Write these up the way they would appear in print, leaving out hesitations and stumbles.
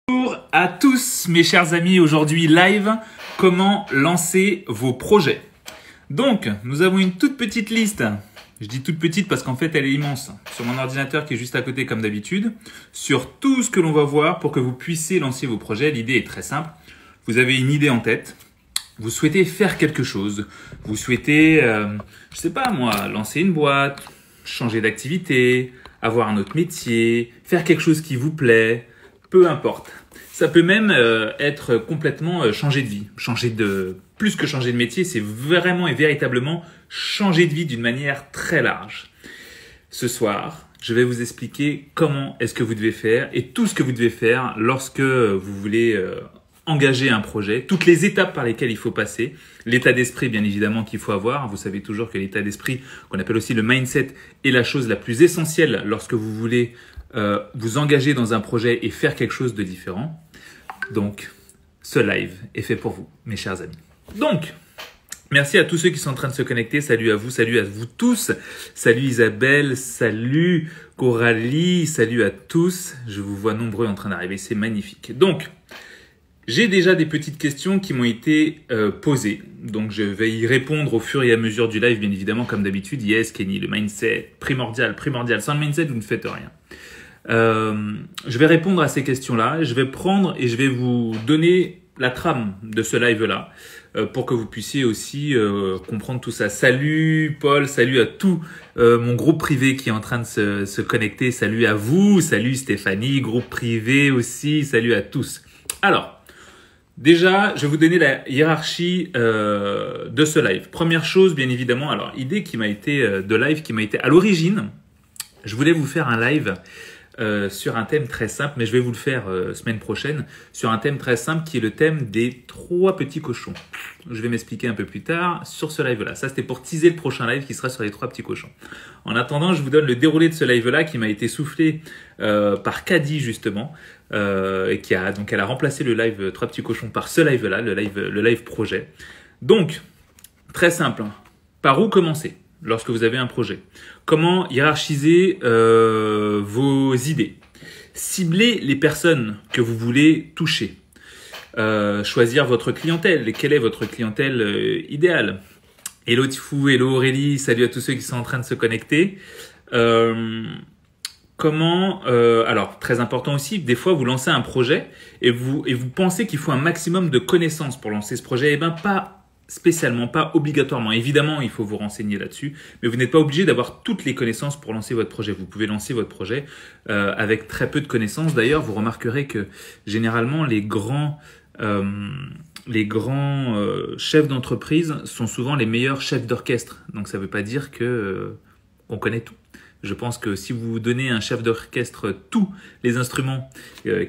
Bonjour à tous mes chers amis, aujourd'hui live, comment lancer vos projets. Donc, nous avons une toute petite liste, je dis toute petite parce qu'en fait elle est immense, sur mon ordinateur qui est juste à côté comme d'habitude, sur tout ce que l'on va voir pour que vous puissiez lancer vos projets. L'idée est très simple, vous avez une idée en tête, vous souhaitez faire quelque chose, vous souhaitez, je sais pas moi, lancer une boîte, changer d'activité, avoir un autre métier, faire quelque chose qui vous plaît, peu importe. Ça peut même être complètement changer de vie. Plus que changer de métier, c'est vraiment et véritablement changer de vie d'une manière très large. Ce soir, je vais vous expliquer comment est-ce que vous devez faire et tout ce que vous devez faire lorsque vous voulez engager un projet, toutes les étapes par lesquelles il faut passer, l'état d'esprit bien évidemment qu'il faut avoir. Vous savez toujours que l'état d'esprit, qu'on appelle aussi le mindset, est la chose la plus essentielle lorsque vous voulez vous engager dans un projet et faire quelque chose de différent. Donc, ce live est fait pour vous, mes chers amis. Donc, merci à tous ceux qui sont en train de se connecter. Salut à vous tous. Salut Isabelle, salut Coralie, salut à tous. Je vous vois nombreux en train d'arriver, c'est magnifique. Donc, j'ai déjà des petites questions qui m'ont été posées. Donc, je vais y répondre au fur et à mesure du live, bien évidemment, comme d'habitude. Yes, Kenny, le mindset, primordial. Sans le mindset, vous ne faites rien. Je vais répondre à ces questions-là. Je vais prendre et je vais vous donner la trame de ce live-là pour que vous puissiez aussi comprendre tout ça. Salut Paul, salut à tout mon groupe privé qui est en train de se connecter. Salut à vous, salut Stéphanie, groupe privé aussi, salut à tous. Alors, déjà, je vais vous donner la hiérarchie de ce live. Première chose, bien évidemment, alors idée qui m'a été de live, qui m'a été à l'origine, je voulais vous faire un live sur un thème très simple, mais je vais vous le faire semaine prochaine, sur un thème très simple qui est le thème des 3 petits cochons. Je vais m'expliquer un peu plus tard sur ce live-là. Ça, c'était pour teaser le prochain live qui sera sur les 3 petits cochons. En attendant, je vous donne le déroulé de ce live-là qui m'a été soufflé par Kadi, justement, et donc elle a remplacé le live 3 petits cochons par ce live-là, le live projet. Donc, très simple, hein. Par où commencer lorsque vous avez un projet? Comment hiérarchiser vos idées? Cibler les personnes que vous voulez toucher. Choisir votre clientèle. Quelle est votre clientèle idéale? Hello Tifou, hello Aurélie, salut à tous ceux qui sont en train de se connecter. Alors, très important aussi, des fois vous lancez un projet et vous pensez qu'il faut un maximum de connaissances pour lancer ce projet. Eh bien, pas spécialement, pas obligatoirement. Évidemment, il faut vous renseigner là-dessus, mais vous n'êtes pas obligé d'avoir toutes les connaissances pour lancer votre projet. Vous pouvez lancer votre projet avec très peu de connaissances. D'ailleurs, vous remarquerez que généralement, les grands chefs d'entreprise sont souvent les meilleurs chefs d'orchestre. Donc, ça ne veut pas dire qu'on connaît tout. Je pense que si vous donnez à un chef d'orchestre tous les instruments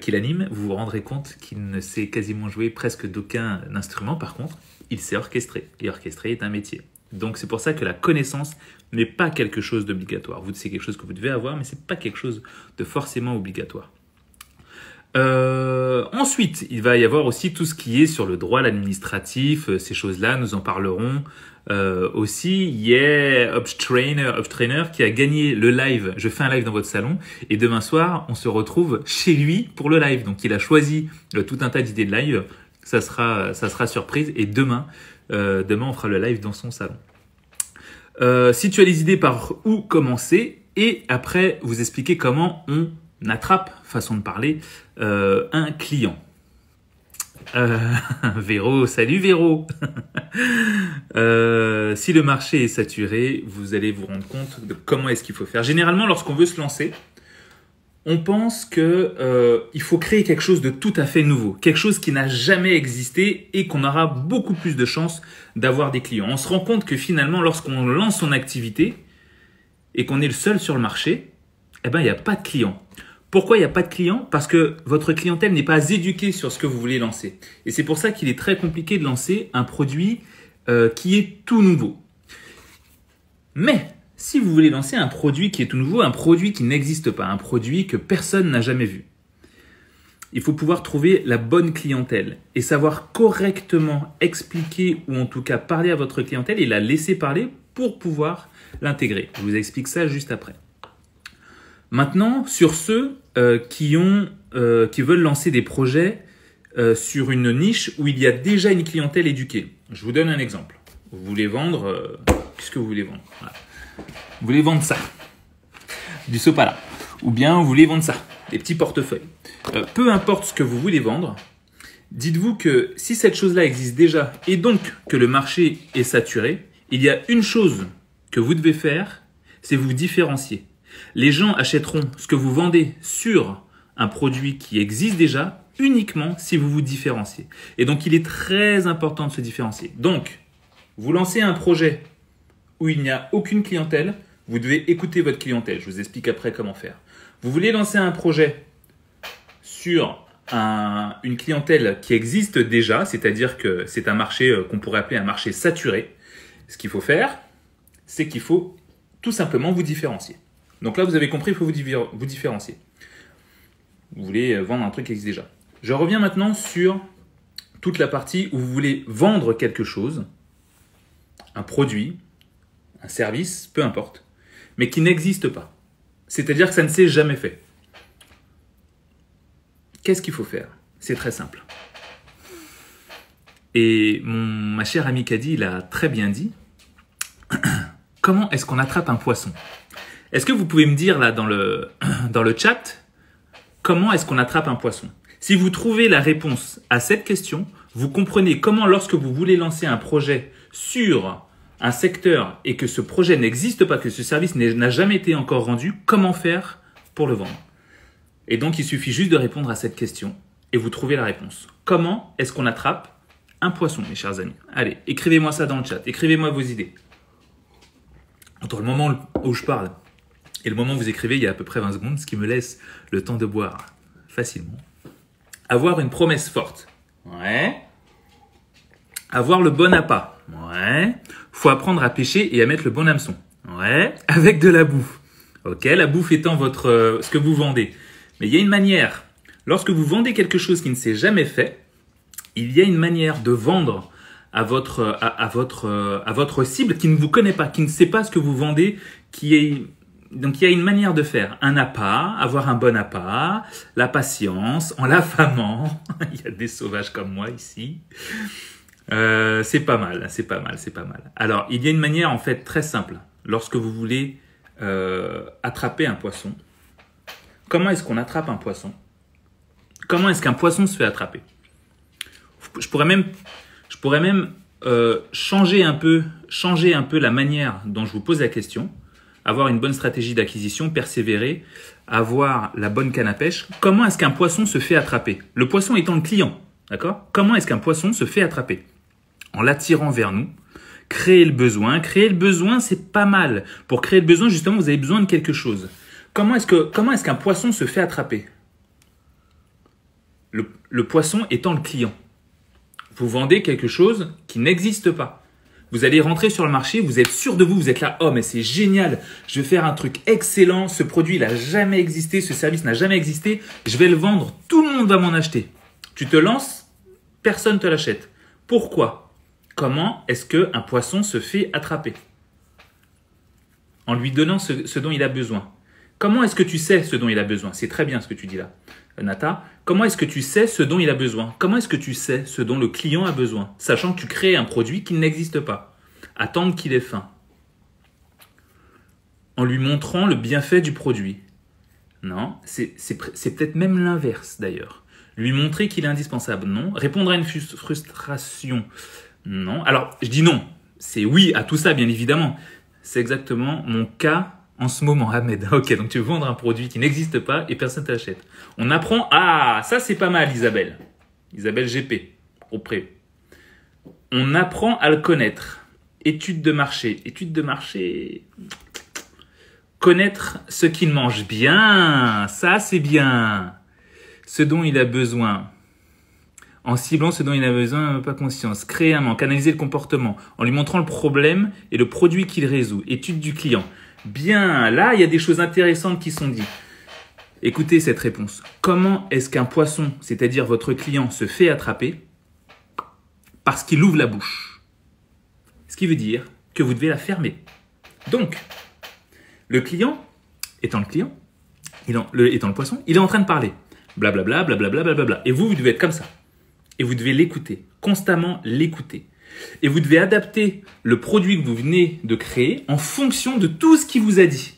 qu'il anime, vous vous rendrez compte qu'il ne sait quasiment jouer presque d'aucun instrument. Par contre, il sait orchestrer. Et orchestrer est un métier. Donc, c'est pour ça que la connaissance n'est pas quelque chose d'obligatoire. C'est quelque chose que vous devez avoir, mais ce n'est pas quelque chose de forcément obligatoire. Ensuite, il va y avoir aussi tout ce qui est sur le droit, l'administratif, ces choses-là, nous en parlerons aussi. Uptrainer qui a gagné le live. Je fais un live dans votre salon et demain soir, on se retrouve chez lui pour le live. Donc, il a choisi tout un tas d'idées de live. Ça sera surprise et demain, on fera le live dans son salon. Si tu as les idées par où commencer et après vous expliquer comment on attrape, façon de parler, un client. Véro, salut Véro. Si le marché est saturé, vous allez vous rendre compte de comment est-ce qu'il faut faire. Généralement, lorsqu'on veut se lancer, on pense qu'il faut créer quelque chose de tout à fait nouveau, quelque chose qui n'a jamais existé et qu'on aura beaucoup plus de chances d'avoir des clients. On se rend compte que finalement, lorsqu'on lance son activité et qu'on est le seul sur le marché, eh ben, il n'y a pas de clients. Pourquoi il n'y a pas de clients? Parce que votre clientèle n'est pas éduquée sur ce que vous voulez lancer. Et c'est pour ça qu'il est très compliqué de lancer un produit qui est tout nouveau. Mais si vous voulez lancer un produit qui est tout nouveau, un produit qui n'existe pas, un produit que personne n'a jamais vu, il faut pouvoir trouver la bonne clientèle et savoir correctement expliquer ou en tout cas parler à votre clientèle et la laisser parler pour pouvoir l'intégrer. Je vous explique ça juste après. Maintenant, sur ce, qui veulent lancer des projets sur une niche où il y a déjà une clientèle éduquée. Je vous donne un exemple. Vous voulez vendre... qu'est-ce que vous voulez vendre? Voilà. Vous voulez vendre ça, du sopalin. Ou bien vous voulez vendre ça, des petits portefeuilles. Peu importe ce que vous voulez vendre, dites-vous que si cette chose-là existe déjà et donc que le marché est saturé, il y a une chose que vous devez faire, c'est vous différencier. Les gens achèteront ce que vous vendez sur un produit qui existe déjà uniquement si vous vous différenciez. Et donc, il est très important de se différencier. Donc, vous lancez un projet où il n'y a aucune clientèle, vous devez écouter votre clientèle. Je vous explique après comment faire. Vous voulez lancer un projet sur une clientèle qui existe déjà, c'est-à-dire que c'est un marché qu'on pourrait appeler un marché saturé. Ce qu'il faut faire, c'est qu'il faut tout simplement vous différencier. Donc là, vous avez compris, il faut vous différencier. Vous voulez vendre un truc qui existe déjà. Je reviens maintenant sur toute la partie où vous voulez vendre quelque chose, un produit, un service, peu importe, mais qui n'existe pas. C'est-à-dire que ça ne s'est jamais fait. Qu'est-ce qu'il faut faire? C'est très simple. Et ma chère amie Kadi l'a très bien dit. Comment est-ce qu'on attrape un poisson? Est-ce que vous pouvez me dire là dans le chat, comment est-ce qu'on attrape un poisson? Si vous trouvez la réponse à cette question, vous comprenez comment lorsque vous voulez lancer un projet sur un secteur et que ce projet n'existe pas, que ce service n'a jamais été encore rendu, comment faire pour le vendre? Et donc, il suffit juste de répondre à cette question et vous trouvez la réponse. Comment est-ce qu'on attrape un poisson, mes chers amis? Allez, écrivez-moi ça dans le chat, écrivez-moi vos idées. Entre le moment où je parle et le moment où vous écrivez, il y a à peu près 20 secondes, ce qui me laisse le temps de boire facilement. Avoir une promesse forte. Ouais. Avoir le bon appât. Ouais. Faut apprendre à pêcher et à mettre le bon hameçon. Ouais. Avec de la bouffe. Ok, la bouffe étant ce que vous vendez. Mais il y a une manière. Lorsque vous vendez quelque chose qui ne s'est jamais fait, il y a une manière de vendre à votre cible qui ne vous connaît pas, qui ne sait pas ce que vous vendez, donc il y a une manière de faire. Un appât, avoir un bon appât, la patience, en l'affamant. Il y a des sauvages comme moi ici. C'est pas mal, c'est pas mal, c'est pas mal. Alors, il y a une manière en fait très simple. Lorsque vous voulez attraper un poisson, comment est-ce qu'on attrape un poisson? Comment est-ce qu'un poisson se fait attraper? Je pourrais même changer un peu la manière dont je vous pose la question, avoir une bonne stratégie d'acquisition, persévérer, avoir la bonne canne à pêche. Comment est-ce qu'un poisson se fait attraper? Le poisson étant le client, d'accord? Comment est-ce qu'un poisson se fait attraper? En l'attirant vers nous, créer le besoin. Créer le besoin, c'est pas mal. Pour créer le besoin, justement, vous avez besoin de quelque chose. Comment est-ce qu'un poisson se fait attraper? Le poisson étant le client. Vous vendez quelque chose qui n'existe pas. Vous allez rentrer sur le marché, vous êtes sûr de vous, vous êtes là, oh mais c'est génial, je vais faire un truc excellent, ce produit il n'a jamais existé, ce service n'a jamais existé, je vais le vendre, tout le monde va m'en acheter. Tu te lances, personne ne te l'achète. Pourquoi? Comment est-ce qu'un poisson se fait attraper? En lui donnant ce dont il a besoin. Comment est-ce que tu sais ce dont il a besoin? C'est très bien ce que tu dis là, Nata. Comment est-ce que tu sais ce dont il a besoin? Comment est-ce que tu sais ce dont le client a besoin? Sachant que tu crées un produit qui n'existe pas. Attendre qu'il ait faim. En lui montrant le bienfait du produit. Non, c'est peut-être même l'inverse d'ailleurs. Lui montrer qu'il est indispensable. Non. Répondre à une frustration. Non. Alors, je dis non. C'est oui à tout ça, bien évidemment. C'est exactement mon cas en ce moment, Ahmed. Ok, donc tu veux vendre un produit qui n'existe pas et personne ne t'achète. On apprend... Ah, ça c'est pas mal, Isabelle. Isabelle GP, auprès. On apprend à le connaître. Étude de marché. Étude de marché... Connaître ce qu'il mange bien. Ça, c'est bien. Ce dont il a besoin. En ciblant ce dont il a besoin, pas conscience. Créer un manque. Analyser le comportement. En lui montrant le problème et le produit qu'il résout. Étude du client. Bien, là, il y a des choses intéressantes qui sont dites. Écoutez cette réponse. Comment est-ce qu'un poisson, c'est-à-dire votre client, se fait attraper? Parce qu'il ouvre la bouche. Ce qui veut dire que vous devez la fermer. Donc, le client, étant le client, étant le poisson, il est en train de parler. Blablabla, blablabla, blablabla. Et vous devez être comme ça. Et vous devez l'écouter, constamment l'écouter. Et vous devez adapter le produit que vous venez de créer en fonction de tout ce qu'il vous a dit.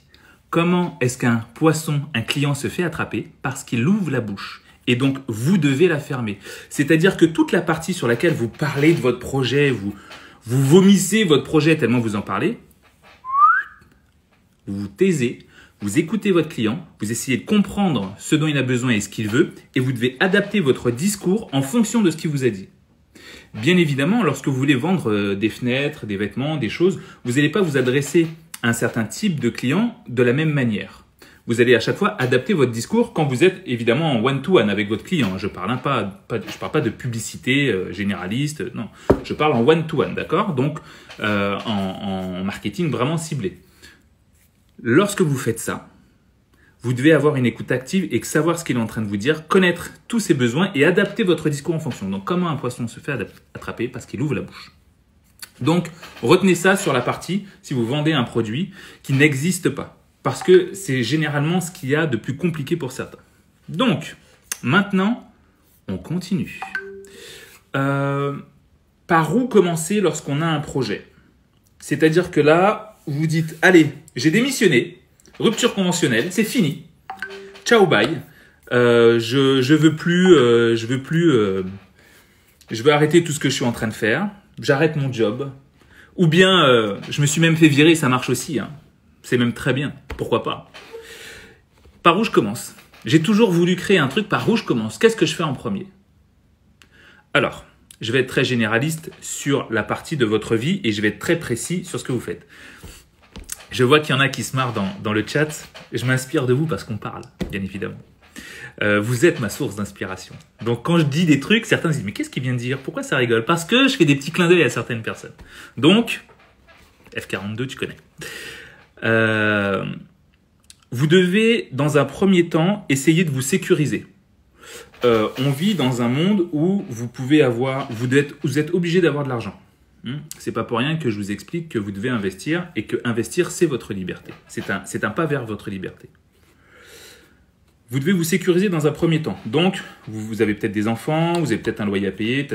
Comment est-ce qu'un poisson, un client se fait attraper? Parce qu'il ouvre la bouche. Et donc, vous devez la fermer. C'est-à-dire que toute la partie sur laquelle vous parlez de votre projet, vous vomissez votre projet tellement vous en parlez, vous vous taisez, vous écoutez votre client, vous essayez de comprendre ce dont il a besoin et ce qu'il veut, et vous devez adapter votre discours en fonction de ce qu'il vous a dit. Bien évidemment, lorsque vous voulez vendre des fenêtres, des vêtements, des choses, vous n'allez pas vous adresser à un certain type de client de la même manière. Vous allez à chaque fois adapter votre discours quand vous êtes évidemment en one-to-one avec votre client. Je parle pas de publicité généraliste, non. Je parle en one-to-one, d'accord? Donc, en marketing vraiment ciblé. Lorsque vous faites ça, vous devez avoir une écoute active et savoir ce qu'il est en train de vous dire, connaître tous ses besoins et adapter votre discours en fonction. Donc, comment un poisson se fait attraper? Parce qu'il ouvre la bouche. Donc, retenez ça sur la partie si vous vendez un produit qui n'existe pas. Parce que c'est généralement ce qu'il y a de plus compliqué pour certains. Donc, maintenant, on continue. Par où commencer lorsqu'on a un projet? C'est-à-dire que là, vous dites, allez, j'ai démissionné, rupture conventionnelle, c'est fini. Ciao, bye. Je veux arrêter tout ce que je suis en train de faire. J'arrête mon job. Ou bien, je me suis même fait virer, ça marche aussi. Hein. C'est même très bien. Pourquoi pas? Par où je commence? J'ai toujours voulu créer un truc. Par où je commence? Qu'est-ce que je fais en premier? Alors, je vais être très généraliste sur la partie de votre vie et je vais être très précis sur ce que vous faites. Je vois qu'il y en a qui se marrent dans le chat. Je m'inspire de vous parce qu'on parle, bien évidemment. Vous êtes ma source d'inspiration. Donc, quand je dis des trucs, certains se disent « Mais qu'est-ce qu'il vient de dire? Pourquoi ça rigole ?» Parce que je fais des petits clins d'œil à certaines personnes. Donc, F42, tu connais. Vous devez, dans un premier temps, essayer de vous sécuriser. On vit dans un monde où vous êtes obligé d'avoir de l'argent. C'est pas pour rien que je vous explique que vous devez investir et que investir, c'est votre liberté. C'est un pas vers votre liberté. Vous devez vous sécuriser dans un premier temps. Donc, vous avez peut-être des enfants, vous avez peut-être un loyer à payer.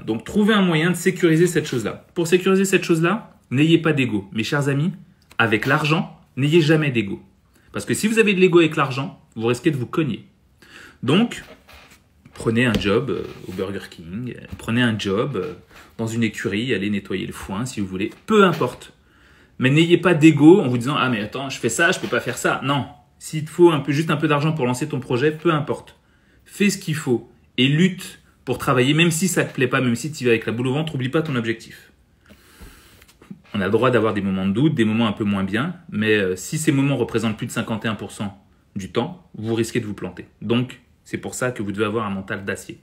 Donc, trouvez un moyen de sécuriser cette chose-là. Pour sécuriser cette chose-là, n'ayez pas d'ego. Mes chers amis, avec l'argent, n'ayez jamais d'ego. Parce que si vous avez de l'ego avec l'argent, vous risquez de vous cogner. Donc, prenez un job au Burger King, prenez un job dans une écurie, allez nettoyer le foin si vous voulez, peu importe. Mais n'ayez pas d'ego en vous disant « Ah mais attends, je fais ça, je peux pas faire ça. » Non, s'il te faut juste un peu d'argent pour lancer ton projet, peu importe. Fais ce qu'il faut et lutte pour travailler, même si ça te plaît pas, même si tu vas avec la boule au ventre, n'oublie pas ton objectif. On a le droit d'avoir des moments de doute, des moments un peu moins bien, mais si ces moments représentent plus de 51% du temps, vous risquez de vous planter. Donc, c'est pour ça que vous devez avoir un mental d'acier.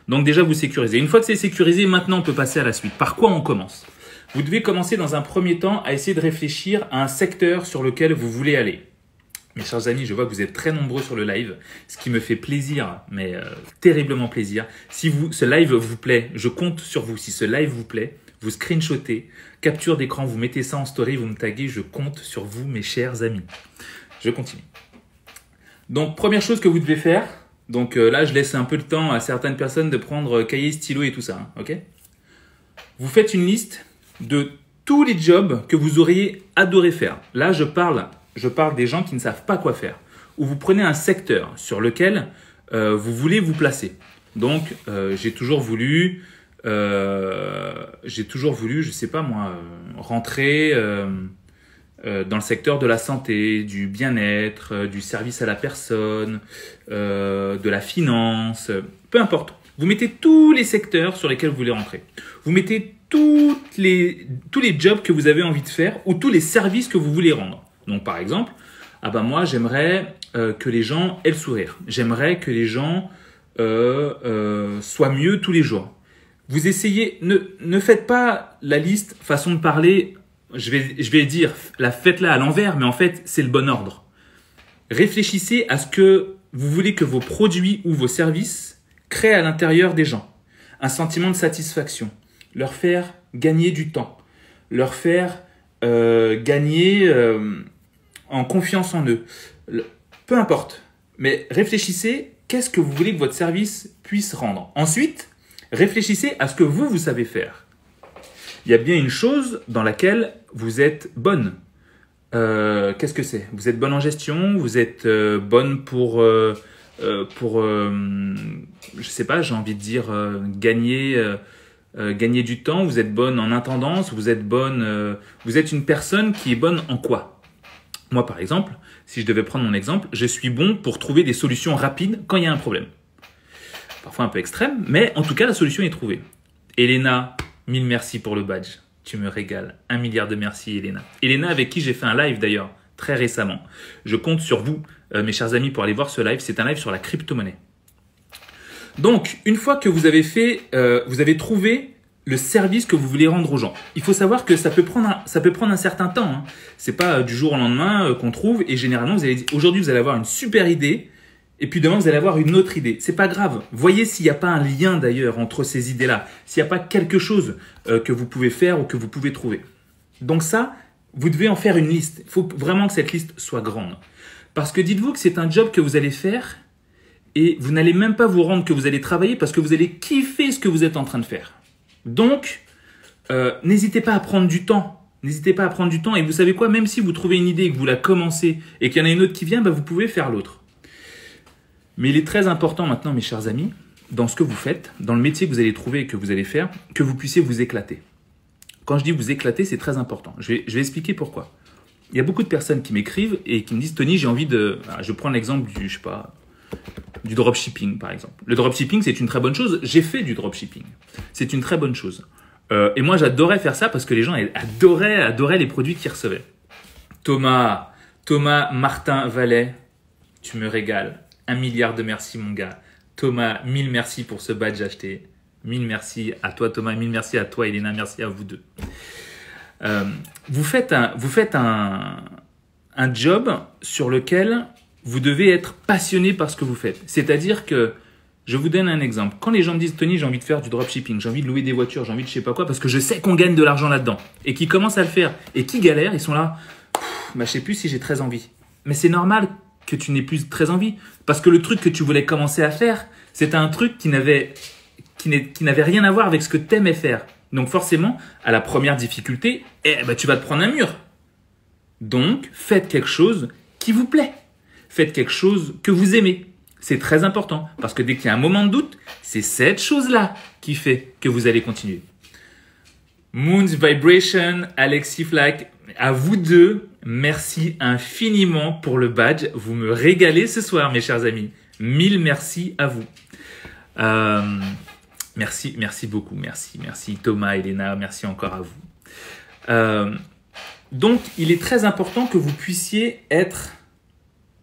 Donc déjà, vous sécurisez. Une fois que c'est sécurisé, maintenant, on peut passer à la suite. Par quoi on commence? Vous devez commencer dans un premier temps à essayer de réfléchir à un secteur sur lequel vous voulez aller. Mes chers amis, je vois que vous êtes très nombreux sur le live, ce qui me fait plaisir, mais terriblement plaisir. Si ce live vous plaît, je compte sur vous. Si ce live vous plaît, vous screenshotez, capture d'écran, vous mettez ça en story, vous me taguez, je compte sur vous, mes chers amis. Je continue. Donc, première chose que vous devez faire, donc là, je laisse un peu de temps à certaines personnes de prendre cahier, stylo et tout ça, hein, ok? Vous faites une liste de tous les jobs que vous auriez adoré faire. Là, je parle des gens qui ne savent pas quoi faire. Ou vous prenez un secteur sur lequel vous voulez vous placer. Donc, j'ai toujours voulu, je sais pas moi, rentrer dans le secteur de la santé, du bien-être, du service à la personne, de la finance, peu importe. Vous mettez tous les secteurs sur lesquels vous voulez rentrer. Vous mettez tous les jobs que vous avez envie de faire ou tous les services que vous voulez rendre. Donc, par exemple, moi, j'aimerais que les gens aient le sourire. J'aimerais que les gens soient mieux tous les jours. Vous essayez, ne faites pas la liste façon de parler, je vais dire, faites-la à l'envers, mais en fait, c'est le bon ordre. Réfléchissez à ce que vous voulez que vos produits ou vos services créent à l'intérieur des gens. Un sentiment de satisfaction. Leur faire gagner du temps. Leur faire gagner en confiance en eux. Peu importe. Mais réfléchissez, qu'est-ce que vous voulez que votre service puisse rendre? Ensuite, réfléchissez à ce que vous savez faire. Il y a bien une chose dans laquelle vous êtes bonne. Qu'est-ce que c'est? Vous êtes bonne en gestion, vous êtes bonne pour je sais pas, j'ai envie de dire gagner du temps, vous êtes bonne en intendance, vous êtes une personne qui est bonne en quoi? Moi, par exemple, si je devais prendre mon exemple, je suis bon pour trouver des solutions rapides quand il y a un problème. Parfois un peu extrême, mais en tout cas, la solution est trouvée. Elena, 1000 merci pour le badge. Tu me régales. 1 milliard de merci, Elena. Elena, avec qui j'ai fait un live d'ailleurs, très récemment. Je compte sur vous, mes chers amis, pour aller voir ce live. C'est un live sur la crypto-monnaie. Donc, une fois que vous avez trouvé le service que vous voulez rendre aux gens. Il faut savoir que ça peut prendre un certain temps. Hein. C'est pas du jour au lendemain qu'on trouve. Et généralement, aujourd'hui, vous allez avoir une super idée. Et puis demain, vous allez avoir une autre idée. C'est pas grave. Voyez s'il n'y a pas un lien d'ailleurs entre ces idées-là. S'il n'y a pas quelque chose que vous pouvez faire ou que vous pouvez trouver. Donc ça, vous devez en faire une liste. Il faut vraiment que cette liste soit grande. Parce que dites-vous que c'est un job que vous allez faire et vous n'allez même pas vous rendre que vous allez travailler parce que vous allez kiffer ce que vous êtes en train de faire. Donc, n'hésitez pas à prendre du temps. N'hésitez pas à prendre du temps. Et vous savez quoi? Même si vous trouvez une idée et que vous la commencez et qu'il y en a une autre qui vient, vous pouvez faire l'autre. Mais il est très important maintenant, mes chers amis, dans ce que vous faites, dans le métier que vous allez trouver et que vous allez faire, que vous puissiez vous éclater. Quand je dis vous éclater, c'est très important. Je vais expliquer pourquoi. Il y a beaucoup de personnes qui m'écrivent et qui me disent « Tony, j'ai envie de… » Je prends l'exemple du dropshipping, par exemple. Le dropshipping, c'est une très bonne chose. J'ai fait du dropshipping. C'est une très bonne chose. Et moi, j'adorais faire ça parce que les gens adoraient les produits qu'ils recevaient. Thomas Martin Vallet, tu me régales. 1 milliard de merci, mon gars. Thomas, 1000 merci pour ce badge acheté. 1000 merci à toi, Thomas. 1000 merci à toi, Elena. Merci à vous deux. Vous faites un job sur lequel vous devez être passionné par ce que vous faites. C'est-à-dire que, je vous donne un exemple. Quand les gens me disent « Tony, j'ai envie de faire du dropshipping, j'ai envie de louer des voitures, j'ai envie de je sais pas quoi, parce que je sais qu'on gagne de l'argent là-dedans. » Et qui commencent à le faire et qui galèrent, ils sont là « Je sais plus si j'ai très envie. » Mais c'est normal que tu n'aies plus très envie. Parce que le truc que tu voulais commencer à faire, c'était un truc qui n'avait rien à voir avec ce que tu aimais faire. Donc forcément, à la première difficulté, tu vas te prendre un mur. Donc, faites quelque chose qui vous plaît. Faites quelque chose que vous aimez. C'est très important. Parce que dès qu'il y a un moment de doute, c'est cette chose-là qui fait que vous allez continuer. Moon's Vibration, Alexis Flack, à vous deux, merci infiniment pour le badge. Vous me régalez ce soir, mes chers amis. 1000 merci à vous. Merci beaucoup. Merci Thomas, Elena, merci encore à vous. Donc, il est très important que vous puissiez être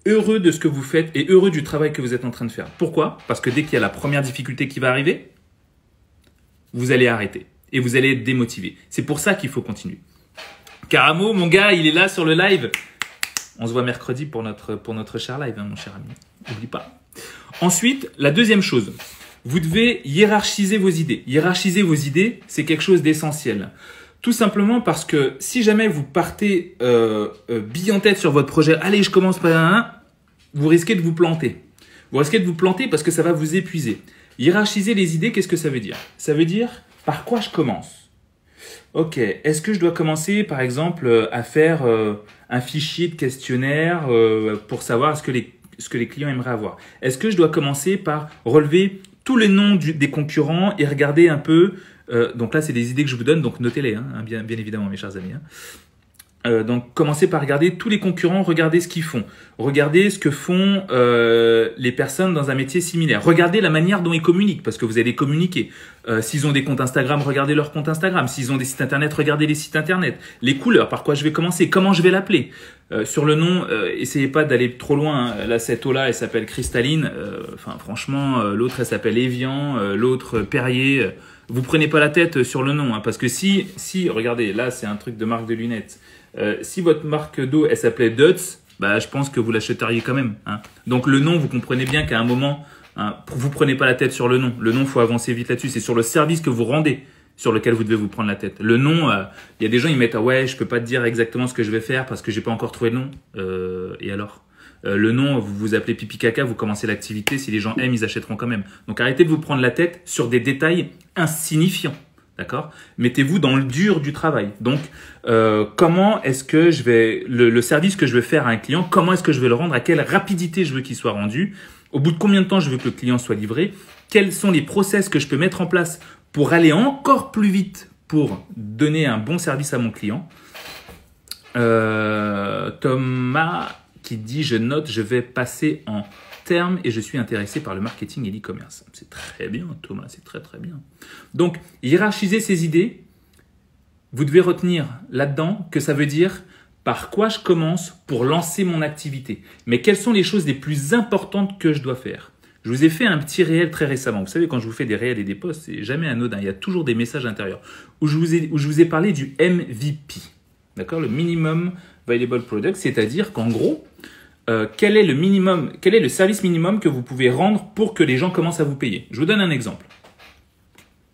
heureux de ce que vous faites et heureux du travail que vous êtes en train de faire. Pourquoi? Parce que dès qu'il y a la première difficulté qui va arriver, vous allez arrêter et vous allez être démotivé. C'est pour ça qu'il faut continuer. Caramo, mon gars, il est là sur le live. On se voit mercredi pour notre cher live, hein, mon cher ami. N'oublie pas. Ensuite, la deuxième chose, vous devez hiérarchiser vos idées. Hiérarchiser vos idées, c'est quelque chose d'essentiel. Tout simplement parce que si jamais vous partez bille en tête sur votre projet, allez, je commence par un, vous risquez de vous planter. Vous risquez de vous planter parce que ça va vous épuiser. Hiérarchiser les idées, qu'est-ce que ça veut dire? Ça veut dire par quoi je commence? Ok, est-ce que je dois commencer par exemple à faire un fichier de questionnaire pour savoir ce que les clients aimeraient avoir? Est-ce que je dois commencer par relever tous les noms des concurrents et regarder un peu donc là, c'est des idées que je vous donne, donc notez-les, hein, bien évidemment, mes chers amis. Hein. Donc, commencez par regarder tous les concurrents, regardez ce qu'ils font. Regardez ce que font les personnes dans un métier similaire. Regardez la manière dont ils communiquent, parce que vous allez communiquer. S'ils ont des comptes Instagram, regardez leurs comptes Instagram. S'ils ont des sites Internet, regardez les sites Internet. Les couleurs, par quoi je vais commencer, comment je vais l'appeler. Sur le nom, essayez pas d'aller trop loin. Hein. Là, cette eau-là, elle s'appelle cristalline. Franchement, l'autre, elle s'appelle Evian. L'autre, Perrier. Vous prenez pas la tête sur le nom, hein, parce que si, regardez, là, c'est un truc de marque de lunettes. Si votre marque d'eau, elle s'appelait Dutz, je pense que vous l'achèteriez quand même. Hein. Donc, le nom, vous comprenez bien qu'à un moment, hein, vous prenez pas la tête sur le nom. Le nom, faut avancer vite là-dessus. C'est sur le service que vous rendez sur lequel vous devez vous prendre la tête. Le nom, y a des gens, ils mettent « Ah ouais, je peux pas te dire exactement ce que je vais faire parce que j'ai pas encore trouvé le nom. » Et alors? Le nom, vous vous appelez pipi caca, vous commencez l'activité. Si les gens aiment, ils achèteront quand même. Donc arrêtez de vous prendre la tête sur des détails insignifiants. D'accord? Mettez-vous dans le dur du travail. Donc, comment est-ce que je vais le service que je veux faire à un client, comment est-ce que je vais le rendre, à quelle rapidité je veux qu'il soit rendu, au bout de combien de temps je veux que le client soit livré, quels sont les process que je peux mettre en place pour aller encore plus vite pour donner un bon service à mon client. Thomas qui dit « Je note, je vais passer en termes et je suis intéressé par le marketing et l'e-commerce. » C'est très bien, Thomas, c'est très très bien. Donc, hiérarchiser ces idées, vous devez retenir là-dedans que ça veut dire par quoi je commence pour lancer mon activité. Mais quelles sont les choses les plus importantes que je dois faire? Je vous ai fait un petit réel très récemment. Vous savez, quand je vous fais des réels et des posts, c'est jamais anodin. Il y a toujours des messages intérieurs où je vous ai parlé du MVP. D'accord? Le Minimum Viable Product, c'est-à-dire qu'en gros, quel est le service minimum que vous pouvez rendre pour que les gens commencent à vous payer? Je vous donne un exemple.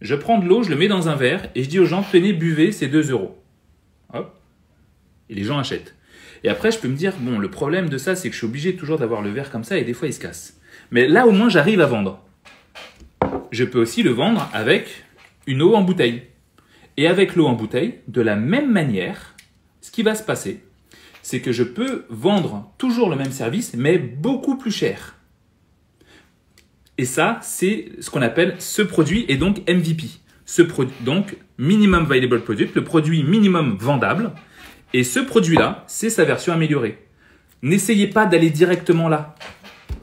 Je prends de l'eau, je le mets dans un verre et je dis aux gens, tenez, buvez, c'est 2 €. Hop. Et les gens achètent. Et après, je peux me dire, bon, le problème de ça, c'est que je suis obligé toujours d'avoir le verre comme ça et des fois, il se casse. Mais là, au moins, j'arrive à vendre. Je peux aussi le vendre avec une eau en bouteille. Et avec l'eau en bouteille, de la même manière, ce qui va se passer, c'est que je peux vendre toujours le même service, mais beaucoup plus cher. Et ça, c'est ce qu'on appelle ce produit et donc MVP. Donc, Minimum Viable Product, le produit minimum vendable. Et ce produit-là, c'est sa version améliorée. N'essayez pas d'aller directement là.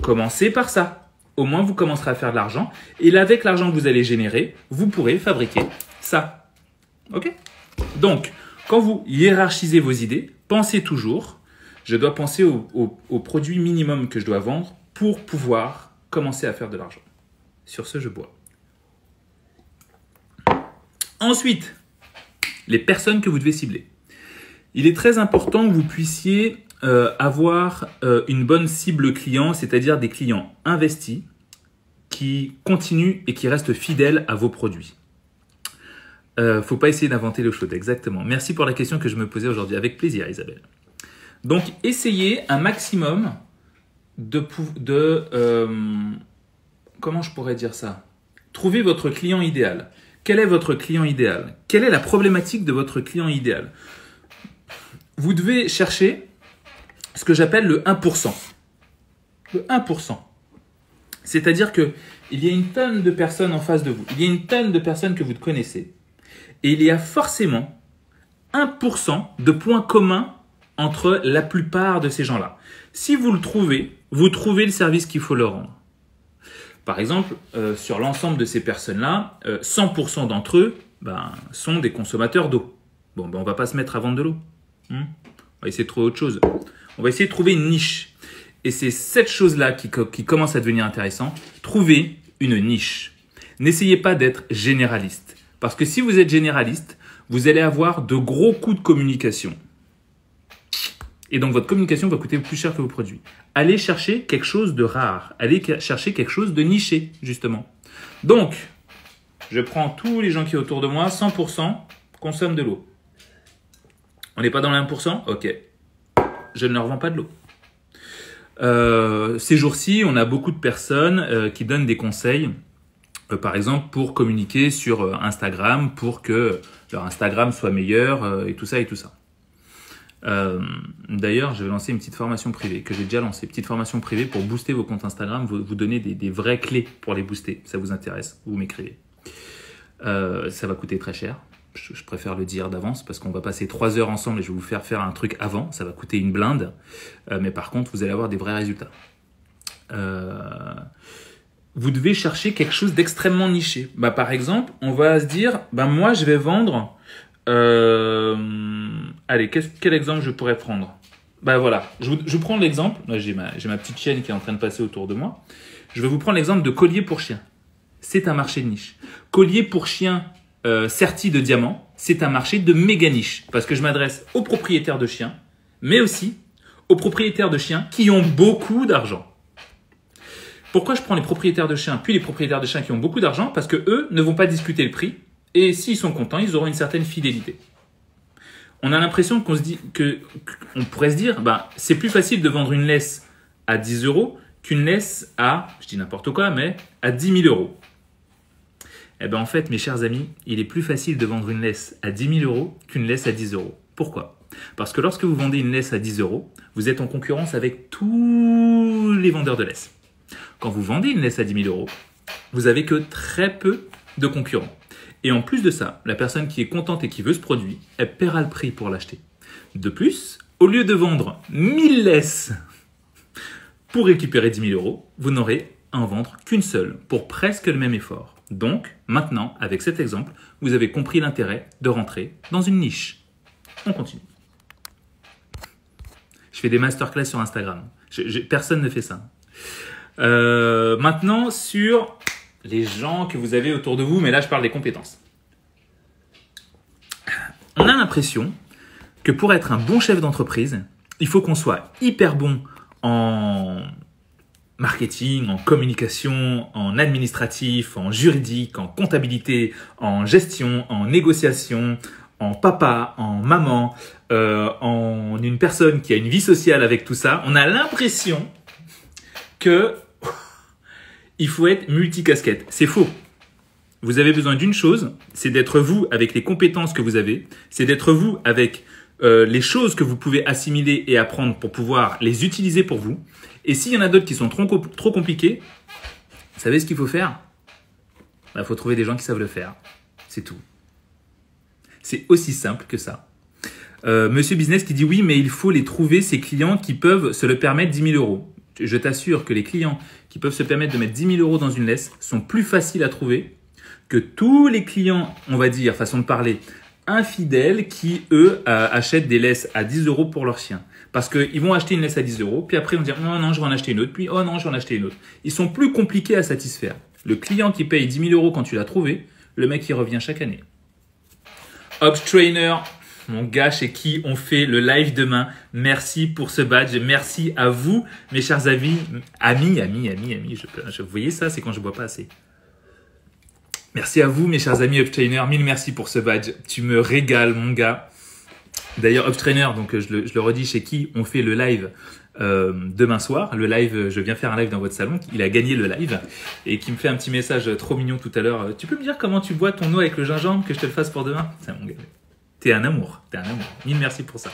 Commencez par ça. Au moins, vous commencerez à faire de l'argent. Et là, avec l'argent que vous allez générer, vous pourrez fabriquer ça. OK? Donc, quand vous hiérarchisez vos idées, pensez toujours, je dois penser au produit minimum que je dois vendre pour pouvoir commencer à faire de l'argent. Sur ce, je bois. Ensuite, les personnes que vous devez cibler. Il est très important que vous puissiez avoir une bonne cible client, c'est-à-dire des clients investis qui continuent et qui restent fidèles à vos produits. Faut pas essayer d'inventer l'eau chaude, exactement. Merci pour la question que je me posais aujourd'hui. Avec plaisir, Isabelle. Donc, essayez un maximum comment je pourrais dire ça? Trouvez votre client idéal. Quel est votre client idéal? Quelle est la problématique de votre client idéal? Vous devez chercher ce que j'appelle le 1%. Le 1%. C'est-à-dire qu'il y a une tonne de personnes en face de vous. Il y a une tonne de personnes que vous connaissez. Et il y a forcément 1% de points communs entre la plupart de ces gens-là. Si vous le trouvez, vous trouvez le service qu'il faut leur rendre. Par exemple, sur l'ensemble de ces personnes-là, 100% d'entre eux sont des consommateurs d'eau. Bon, on ne va pas se mettre à vendre de l'eau. On va essayer de trouver autre chose. On va essayer de trouver une niche. Et c'est cette chose-là qui commence à devenir intéressante. Trouvez une niche. N'essayez pas d'être généraliste. Parce que si vous êtes généraliste, vous allez avoir de gros coûts de communication. Et donc, votre communication va coûter plus cher que vos produits. Allez chercher quelque chose de rare. Allez chercher quelque chose de niché, justement. Donc, je prends tous les gens qui sont autour de moi, 100% consomment de l'eau. On n'est pas dans le 1%? Ok. Je ne leur vends pas de l'eau. Ces jours-ci, on a beaucoup de personnes qui donnent des conseils, par exemple, pour communiquer sur Instagram, pour que leur Instagram soit meilleur, et tout ça, et tout ça. D'ailleurs, je vais lancer une petite formation privée, que j'ai déjà lancée. Petite formation privée pour booster vos comptes Instagram, vous donner des vraies clés pour les booster. Ça vous intéresse, vous m'écrivez. Ça va coûter très cher. Je préfère le dire d'avance parce qu'on va passer 3 heures ensemble et je vais vous faire un truc avant. Ça va coûter une blinde. Mais par contre, vous allez avoir des vrais résultats. Vous devez chercher quelque chose d'extrêmement niché. Par exemple, on va se dire, moi, je vais vendre... allez, quel exemple je pourrais prendre? Voilà, je prends l'exemple. Là, j'ai ma petite chienne qui est en train de passer autour de moi. Je vais vous prendre l'exemple de collier pour chien. C'est un marché de niche. Collier pour chien serti de diamants, c'est un marché de méga niche. Parce que je m'adresse aux propriétaires de chiens, mais aussi aux propriétaires de chiens qui ont beaucoup d'argent. Pourquoi je prends les propriétaires de chiens, puis les propriétaires de chiens qui ont beaucoup d'argent? Parce que eux ne vont pas discuter le prix. Et s'ils sont contents, ils auront une certaine fidélité. On a l'impression qu'on pourrait se dire, c'est plus facile de vendre une laisse à 10 euros qu'une laisse à, je dis n'importe quoi, mais à 10 000 euros. Eh bien en fait, mes chers amis, il est plus facile de vendre une laisse à 10 000 euros qu'une laisse à 10 euros. Pourquoi? Parce que lorsque vous vendez une laisse à 10 euros, vous êtes en concurrence avec tous les vendeurs de laisse. Quand vous vendez une laisse à 10 000 euros, vous avez que très peu de concurrents. Et en plus de ça, la personne qui est contente et qui veut ce produit, elle paiera le prix pour l'acheter. De plus, au lieu de vendre 1000 laisses pour récupérer 10 000 euros, vous n'aurez à en vendre qu'une seule pour presque le même effort. Donc, maintenant, avec cet exemple, vous avez compris l'intérêt de rentrer dans une niche. On continue. Je fais des masterclass sur Instagram. Personne ne fait ça. Maintenant, sur les gens que vous avez autour de vous, mais là, je parle des compétences. On a l'impression que pour être un bon chef d'entreprise, il faut qu'on soit hyper bon en marketing, en communication, en administratif, en juridique, en comptabilité, en gestion, en négociation, en papa, en maman, en une personne qui a une vie sociale avec tout ça. On a l'impression que il faut être multicasquette. C'est faux. Vous avez besoin d'une chose, c'est d'être vous avec les compétences que vous avez, c'est d'être vous avec les choses que vous pouvez assimiler et apprendre pour pouvoir les utiliser pour vous. Et s'il y en a d'autres qui sont trop compliqués, vous savez ce qu'il faut faire? Il faut trouver des gens qui savent le faire. C'est tout. C'est aussi simple que ça. Monsieur Business qui dit oui, mais il faut les trouver, ces clients qui peuvent se le permettre 10 000 euros. Je t'assure que les clients qui peuvent se permettre de mettre 10 000 euros dans une laisse sont plus faciles à trouver que tous les clients, on va dire, façon de parler, infidèles qui, eux, achètent des laisses à 10 euros pour leurs chiens. Parce qu'ils vont acheter une laisse à 10 euros, puis après ils vont dire « Oh non, je vais en acheter une autre », puis « Oh non, je vais en acheter une autre ». Ils sont plus compliqués à satisfaire. Le client qui paye 10 000 euros quand tu l'as trouvé, le mec il revient chaque année. Ops Trainer, mon gars chez qui on fait le live demain, merci pour ce badge, merci à vous mes chers amis, vous voyez ça, c'est quand je bois pas assez. Merci à vous mes chers amis Ops Trainer, mille merci pour ce badge, tu me régales mon gars. D'ailleurs, Ops Trainer, donc je le redis, chez qui on fait le live demain soir. Le live, je viens faire un live dans votre salon. Il a gagné le live et qui me fait un petit message trop mignon tout à l'heure. Tu peux me dire comment tu bois ton eau avec le gingembre, que je te le fasse pour demain? C'est mon gars. T'es un amour, t'es un amour. Mille merci pour ça.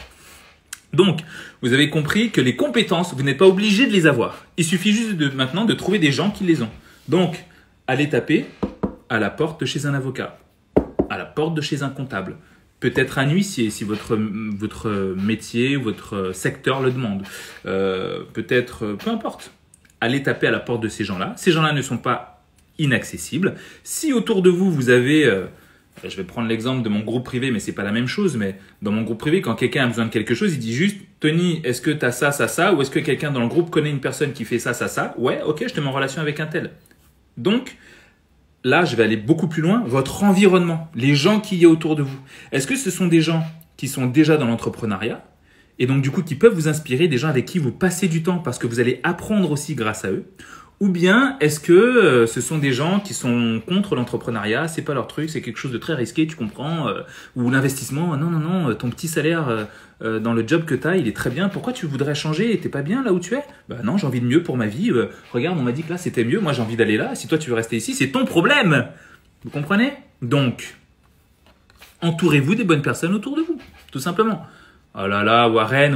Donc, vous avez compris que les compétences, vous n'êtes pas obligé de les avoir. Il suffit juste maintenant de trouver des gens qui les ont. Donc, allez taper à la porte de chez un avocat, à la porte de chez un comptable. Peut-être un huissier si votre métier, votre secteur le demande. Peut-être, peu importe. Allez taper à la porte de ces gens-là. Ces gens-là ne sont pas inaccessibles. Si autour de vous, vous avez... je vais prendre l'exemple de mon groupe privé, mais c'est pas la même chose. Mais dans mon groupe privé, quand quelqu'un a besoin de quelque chose, il dit juste « Tony, est-ce que tu as ça, ça, ça ?» ou « Est-ce que quelqu'un dans le groupe connaît une personne qui fait ça, ça, ça ?» Ouais, ok, je te mets en relation avec un tel. Donc... là, je vais aller beaucoup plus loin. Votre environnement, les gens qui y a autour de vous. Est-ce que ce sont des gens qui sont déjà dans l'entrepreneuriat et donc du coup qui peuvent vous inspirer, des gens avec qui vous passez du temps parce que vous allez apprendre aussi grâce à eux? Ou bien est-ce que ce sont des gens qui sont contre l'entrepreneuriat, c'est pas leur truc, c'est quelque chose de très risqué, tu comprends, ou l'investissement, non, ton petit salaire dans le job que tu as, il est très bien, pourquoi tu voudrais changer, t'es pas bien là où tu es? Bah non, j'ai envie de mieux pour ma vie, regarde, on m'a dit que là c'était mieux, moi j'ai envie d'aller là, si toi tu veux rester ici, c'est ton problème. Vous comprenez? Donc, entourez-vous des bonnes personnes autour de vous, tout simplement. Oh là là, Warren,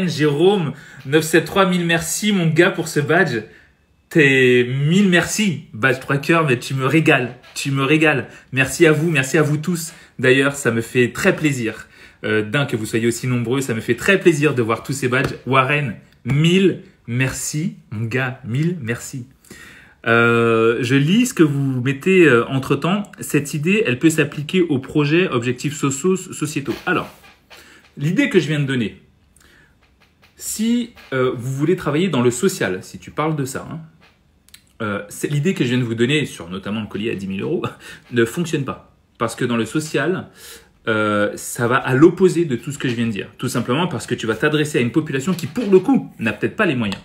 Jérôme, 973, mille merci mon gars pour ce badge. T'es mille merci, badge 3 cœurs, mais tu me régales. Merci à vous tous. D'ailleurs, ça me fait très plaisir que vous soyez aussi nombreux. Ça me fait très plaisir de voir tous ces badges. Warren, mille merci, mon gars, mille merci. Je lis ce que vous mettez entre-temps. Cette idée, elle peut s'appliquer aux projets, objectifs sociétaux. Alors, l'idée que je viens de donner, si vous voulez travailler dans le social, si tu parles de ça, c'est l'idée que je viens de vous donner sur notamment le collier à 10 000 euros ne fonctionne pas. Parce que dans le social, ça va à l'opposé de tout ce que je viens de dire. Tout simplement parce que tu vas t'adresser à une population qui, pour le coup, n'a peut-être pas les moyens.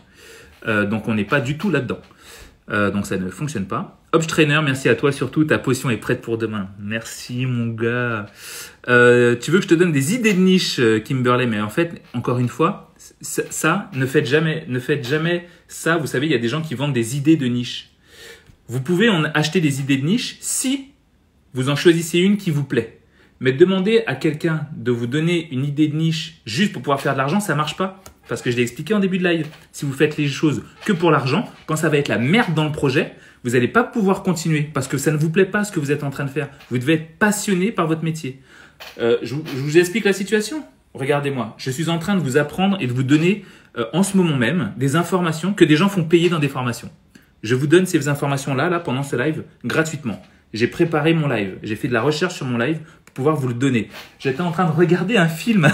Donc, on n'est pas du tout là-dedans. Donc, ça ne fonctionne pas. Ops Trainer, merci à toi surtout. Ta potion est prête pour demain. Merci, mon gars. Tu veux que je te donne des idées de niche, Kimberley, mais en fait, encore une fois, Ça, ne faites jamais ça. Vous savez, il y a des gens qui vendent des idées de niche. Vous pouvez en acheter des idées de niche si vous en choisissez une qui vous plaît. Mais demander à quelqu'un de vous donner une idée de niche juste pour pouvoir faire de l'argent, ça marche pas. Parce que je l'ai expliqué en début de live. Si vous faites les choses que pour l'argent, quand ça va être la merde dans le projet, vous n'allez pas pouvoir continuer parce que ça ne vous plaît pas ce que vous êtes en train de faire. Vous devez être passionné par votre métier. Je vous explique la situation. Regardez-moi, je suis en train de vous apprendre et de vous donner en ce moment même des informations que des gens font payer dans des formations. Je vous donne ces informations-là pendant ce live gratuitement. J'ai préparé mon live, j'ai fait de la recherche sur mon live pour pouvoir vous le donner. J'étais en train de regarder un film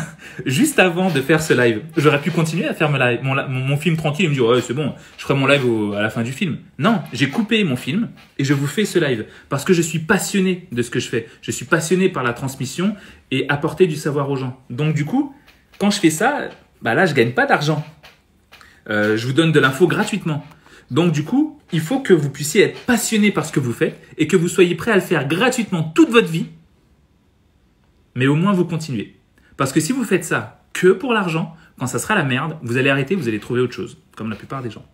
juste avant de faire ce live. J'aurais pu continuer à faire mon film tranquille et me dire ouais, c'est bon, je ferai mon live à la fin du film. Non, j'ai coupé mon film et je vous fais ce live parce que je suis passionné de ce que je fais. Je suis passionné par la transmission et apporter du savoir aux gens. Donc du coup, quand je fais ça, là je gagne pas d'argent. Je vous donne de l'info gratuitement. Donc du coup, il faut que vous puissiez être passionné par ce que vous faites et que vous soyez prêt à le faire gratuitement toute votre vie, mais au moins vous continuez. Parce que si vous faites ça que pour l'argent, quand ça sera la merde, vous allez arrêter, vous allez trouver autre chose, comme la plupart des gens.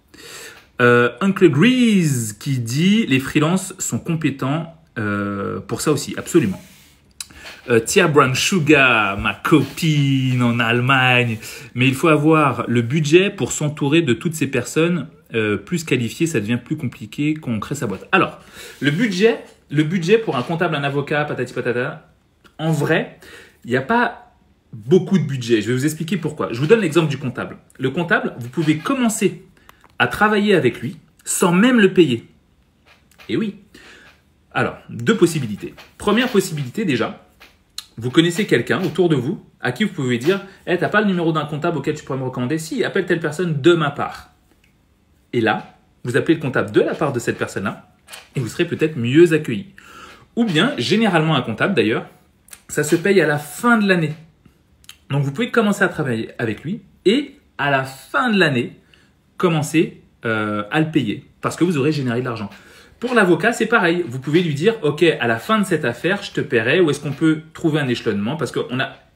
Uncle Grease qui dit « Les freelances sont compétents pour ça aussi, absolument ». Tia Brown Sugar, ma copine en Allemagne. Mais il faut avoir le budget pour s'entourer de toutes ces personnes plus qualifiées. Ça devient plus compliqué quand on crée sa boîte. Alors, le budget pour un comptable, un avocat, patati patata, en vrai, il n'y a pas beaucoup de budget. Je vais vous expliquer pourquoi. Je vous donne l'exemple du comptable. Le comptable, vous pouvez commencer à travailler avec lui sans même le payer. Et oui. Alors, deux possibilités. Première possibilité déjà, vous connaissez quelqu'un autour de vous à qui vous pouvez dire « Hey, t'as pas le numéro d'un comptable auquel tu pourrais me recommander ? Si, appelle telle personne de ma part. » Et là, vous appelez le comptable de la part de cette personne-là et vous serez peut-être mieux accueilli. Ou bien, généralement un comptable d'ailleurs, ça se paye à la fin de l'année. Donc, vous pouvez commencer à travailler avec lui et à la fin de l'année, commencer à le payer parce que vous aurez généré de l'argent. Pour l'avocat, c'est pareil. Vous pouvez lui dire, OK, à la fin de cette affaire, je te paierai, ou est-ce qu'on peut trouver un échelonnement? Parce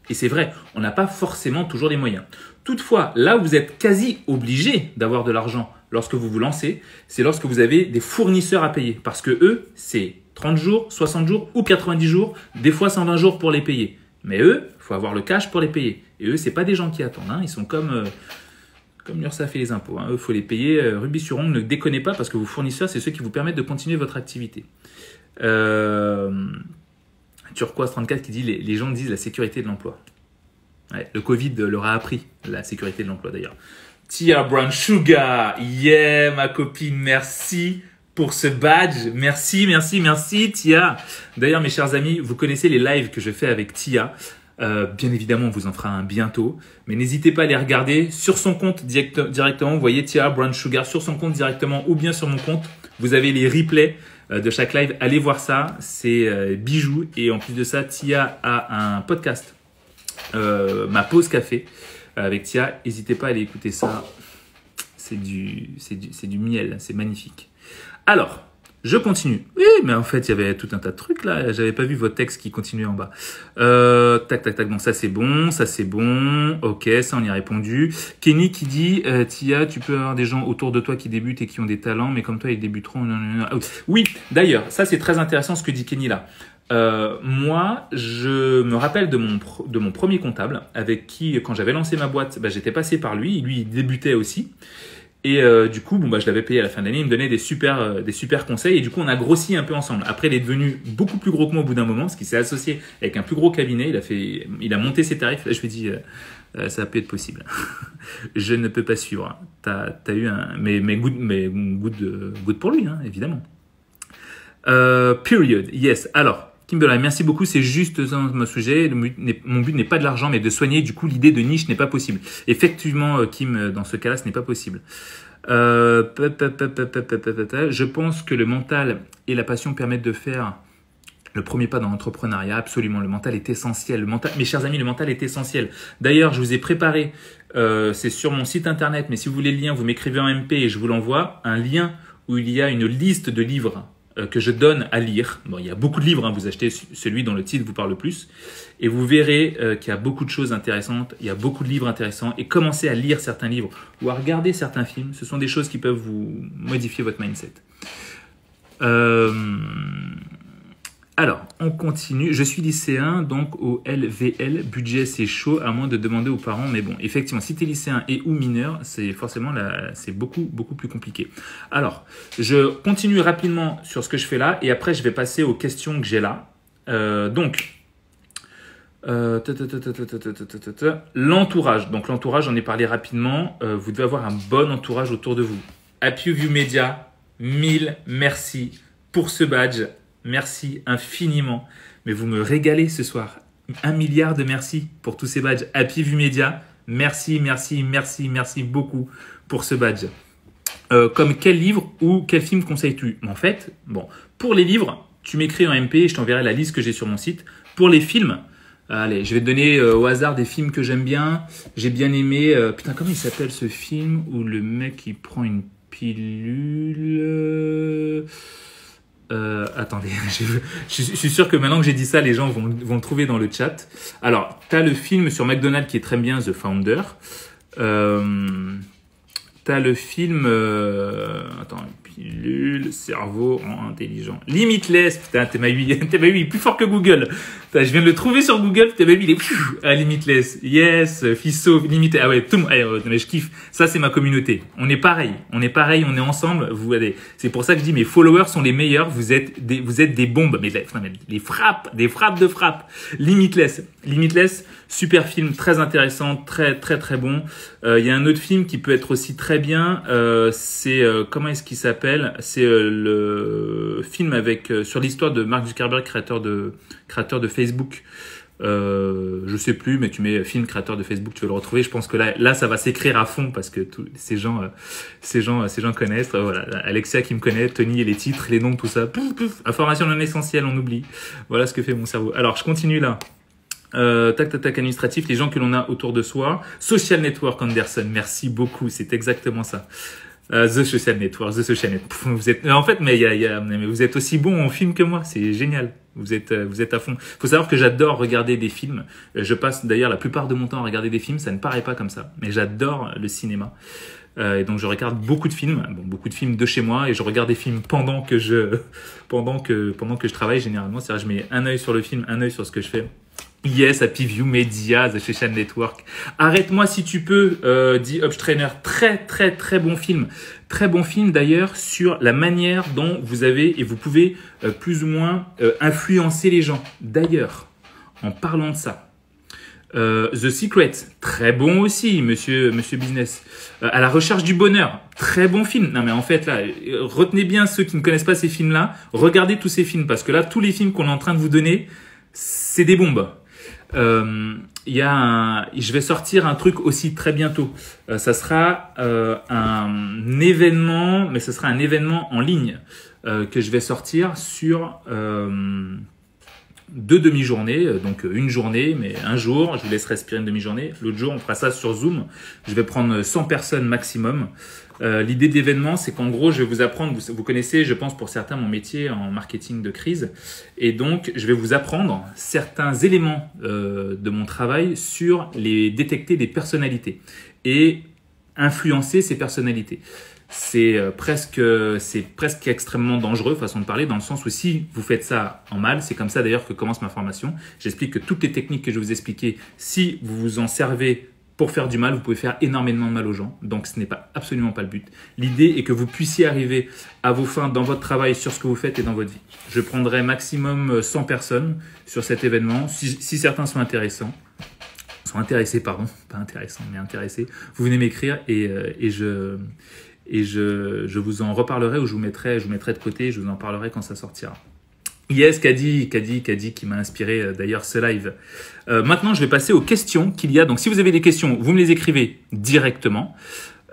et c'est vrai, on n'a pas forcément toujours les moyens. Toutefois, là où vous êtes quasi obligé d'avoir de l'argent lorsque vous vous lancez, c'est lorsque vous avez des fournisseurs à payer. Parce que eux, c'est 30 jours, 60 jours ou 90 jours, des fois 120 jours pour les payer. Mais eux, il faut avoir le cash pour les payer. Et eux, c'est pas des gens qui attendent. Hein. Ils sont comme l'URSSAF et les impôts. Hein. Eux, il faut les payer rubis sur ongle. Ne déconnez pas parce que vos fournisseurs, c'est ceux qui vous permettent de continuer votre activité. Turquoise 34 qui dit les gens disent la sécurité de l'emploi. Ouais, le Covid leur a appris la sécurité de l'emploi d'ailleurs. Tia Brown Sugar, yeah ma copine, merci pour ce badge. Merci Tia. D'ailleurs mes chers amis, vous connaissez les lives que je fais avec Tia. Bien évidemment, on vous en fera un bientôt. Mais n'hésitez pas à les regarder sur son compte directement. Vous voyez Tia Brown Sugar sur son compte directement ou bien sur mon compte. Vous avez les replays de chaque live. Allez voir ça, c'est bijou. Et en plus de ça, Tia a un podcast, ma pause café avec Tia. N'hésitez pas à aller écouter ça. C'est du miel, c'est magnifique. Alors, je continue. Oui, mais en fait, il y avait tout un tas de trucs là. J'avais pas vu votre texte qui continuait en bas. Tac. Bon, ça c'est bon. Ok, ça on y a répondu. Kenny qui dit, Tia, tu peux avoir des gens autour de toi qui débutent et qui ont des talents, mais comme toi, ils débuteront. Oui, d'ailleurs, ça c'est très intéressant ce que dit Kenny là. Moi, je me rappelle de mon premier comptable avec qui, quand j'avais lancé ma boîte, j'étais passé par lui. Lui, il débutait aussi. Et du coup, je l'avais payé à la fin de l'année. Il me donnait des super conseils. Et du coup, on a grossi un peu ensemble. Après, il est devenu beaucoup plus gros que moi au bout d'un moment parce qu'il s'est associé avec un plus gros cabinet. Il a monté ses tarifs. Là, je lui ai dit, ça va plus être possible. Je ne peux pas suivre. T'as eu mais good pour lui, hein, évidemment. Period. Yes. Alors, Kimberly, merci beaucoup. C'est juste mon sujet. Mon but n'est pas de l'argent, mais de soigner. Du coup, l'idée de niche n'est pas possible. Effectivement, Kim, dans ce cas-là, ce n'est pas possible. Je pense que le mental et la passion permettent de faire le premier pas dans l'entrepreneuriat. Absolument, le mental est essentiel. Mes chers amis, le mental est essentiel. D'ailleurs, je vous ai préparé, c'est sur mon site internet, mais si vous voulez le lien, vous m'écrivez en MP et je vous l'envoie, un lien où il y a une liste de livres que je donne à lire. Bon, il y a beaucoup de livres, hein, vous achetez celui dont le titre vous parle le plus, et vous verrez qu'il y a beaucoup de choses intéressantes, il y a beaucoup de livres intéressants, et commencez à lire certains livres ou à regarder certains films. Ce sont des choses qui peuvent vous modifier votre mindset. Alors, on continue. Je suis lycéen, donc au LVL, budget c'est chaud, à moins de demander aux parents. Mais bon, effectivement, si tu es lycéen et ou mineur, c'est forcément c'est beaucoup plus compliqué. Alors, je continue rapidement sur ce que je fais là, et après je vais passer aux questions que j'ai là. L'entourage. Donc l'entourage, j'en ai parlé rapidement. Vous devez avoir un bon entourage autour de vous. Happy View Media, 1000 merci pour ce badge. Merci infiniment. Mais vous me régalez ce soir. 1 milliard de merci pour tous ces badges. Happy View Media, merci beaucoup pour ce badge. Comme quel livre ou quel film conseilles-tu? En fait, bon, pour les livres, tu m'écris en MP et je t'enverrai la liste que j'ai sur mon site. Pour les films, allez, je vais te donner au hasard des films que j'aime bien. J'ai bien aimé... putain, comment il s'appelle ce film où le mec il prend une pilule... attendez, je suis sûr que maintenant que j'ai dit ça, les gens vont le trouver dans le chat. Alors, tu as le film sur McDonald's qui est très bien, The Founder. T'as le film... attends, pilule, cerveau intelligent. Limitless, putain, t'es ma vie plus fort que Google. Putain, je viens de le trouver sur Google, t'es ma vie, il est Limitless. Yes, Fisso, Limitless. Ah ouais, tout le monde, mais je kiffe. Ça, c'est ma communauté. On est pareil, on est ensemble. C'est pour ça que je dis, mes followers sont les meilleurs. Vous êtes des bombes. Mais les frappes, des frappes de frappes. Limitless, super film, très intéressant, très bon. Il y a un autre film qui peut être aussi très bien. C'est comment est-ce qu'il s'appelle? C'est le film avec sur l'histoire de Mark Zuckerberg, créateur de Facebook. Je sais plus, mais tu mets film créateur de Facebook, tu vas le retrouver. Je pense que là ça va s'écrire à fond parce que tous ces gens connaissent. Voilà, Alexia qui me connaît, Tony et les titres, les noms, tout ça. Information non essentielle, on oublie. Voilà ce que fait mon cerveau. Alors je continue là. Tac, administratif, les gens que l'on a autour de soi. Social Network, Anderson, merci beaucoup, c'est exactement ça. The Social Network. Vous êtes, en fait, mais vous êtes aussi bon en film que moi, c'est génial. Vous êtes à fond. Faut savoir que j'adore regarder des films. Je passe d'ailleurs la plupart de mon temps à regarder des films. Ça ne paraît pas comme ça, mais j'adore le cinéma. Et donc je regarde beaucoup de films, beaucoup de films de chez moi, et je regarde des films pendant que je travaille généralement. C'est-à-dire je mets un œil sur le film, un œil sur ce que je fais. Yes, Happy View Media, The Social Network. Arrête-moi si tu peux, dit Upstrainer. Très bon film. Très bon film d'ailleurs sur la manière dont vous avez et vous pouvez plus ou moins influencer les gens. D'ailleurs, en parlant de ça, The Secret, très bon aussi, monsieur Business. À la recherche du bonheur, très bon film. Non mais en fait là, retenez bien ceux qui ne connaissent pas ces films-là. Regardez tous ces films parce que là, tous les films qu'on est en train de vous donner, c'est des bombes. Je vais sortir un truc aussi très bientôt. Ça sera un événement, mais ce sera un événement en ligne que je vais sortir sur 2 demi-journées. Donc une journée, mais un jour, je vous laisse respirer une demi-journée. L'autre jour, on fera ça sur Zoom. Je vais prendre 100 personnes maximum. L'idée de l'événement, c'est qu'en gros, je vais vous apprendre, vous connaissez, je pense pour certains, mon métier en marketing de crise. Et donc, je vais vous apprendre certains éléments de mon travail sur détecter des personnalités et influencer ces personnalités. C'est presque extrêmement dangereux, façon de parler, dans le sens où si vous faites ça en mal, c'est comme ça d'ailleurs que commence ma formation. J'explique que toutes les techniques que je vais vous expliquer, si vous vous en servez pour faire du mal, vous pouvez faire énormément de mal aux gens. Donc, ce n'est absolument pas le but. L'idée est que vous puissiez arriver à vos fins dans votre travail, sur ce que vous faites et dans votre vie. Je prendrai maximum 100 personnes sur cet événement. Si certains sont intéressés, pas intéressants, mais intéressés, vous venez m'écrire et je vous en reparlerai ou je vous mettrai de côté et je vous en parlerai quand ça sortira. Yes, Kadi qui m'a inspiré d'ailleurs ce live. Maintenant, je vais passer aux questions qu'il y a. Donc, si vous avez des questions, vous me les écrivez directement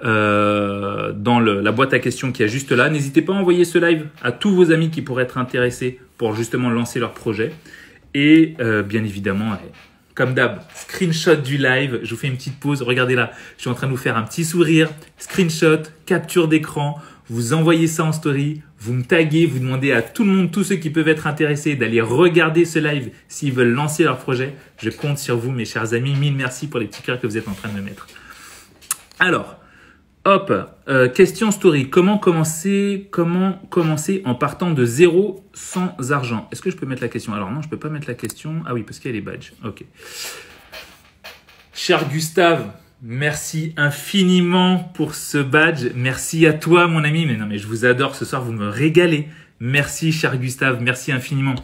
dans la boîte à questions qui est juste là. N'hésitez pas à envoyer ce live à tous vos amis qui pourraient être intéressés pour justement lancer leur projet. Et bien évidemment, comme d'hab, screenshot du live. Je vous fais une petite pause. Regardez là, je suis en train de vous faire un petit sourire. Screenshot, capture d'écran. vous envoyez ça en story, vous me taguez, vous demandez à tout le monde, tous ceux qui peuvent être intéressés, d'aller regarder ce live s'ils veulent lancer leur projet. Je compte sur vous, mes chers amis. Mille merci pour les petits cœurs que vous êtes en train de me mettre. Alors, hop, question story. Comment commencer en partant de zéro sans argent? Est-ce que je peux mettre la question? Alors non, je peux pas mettre la question. Ah oui, parce qu'il y a les badges. Ok. Cher Gustave, merci infiniment pour ce badge. Merci à toi, mon ami. Mais non, mais je vous adore. Ce soir, vous me régalez. Merci, cher Gustave. Merci infiniment.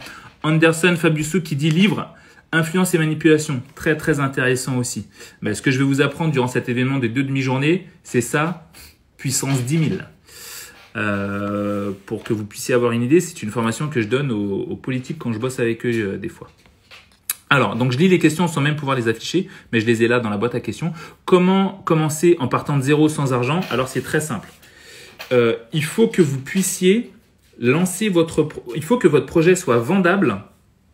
Anderson Fabiusso qui dit livre, influence et manipulation. Très, très intéressant aussi. Mais ce que je vais vous apprendre durant cet événement des 2 demi-journées, c'est ça, puissance 10 000. Pour que vous puissiez avoir une idée, c'est une formation que je donne aux politiques quand je bosse avec eux des fois. Alors, donc je lis les questions sans même pouvoir les afficher, mais je les ai là dans la boîte à questions. Comment commencer en partant de zéro sans argent? Alors, c'est très simple. Il faut que vous puissiez lancer il faut que votre projet soit vendable.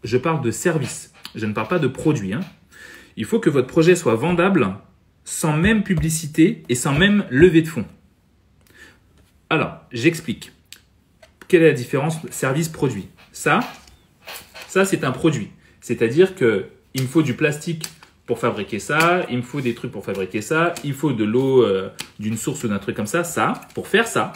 Je parle de service. Je ne parle pas de produit. Hein. Il faut que votre projet soit vendable sans même publicité et sans même levée de fonds. Alors, j'explique. Quelle est la différence service-produit? Ça c'est un produit. C'est-à-dire qu'il me faut du plastique pour fabriquer ça, il me faut des trucs pour fabriquer ça, il faut de l'eau d'une source ou d'un truc comme ça. Pour faire ça,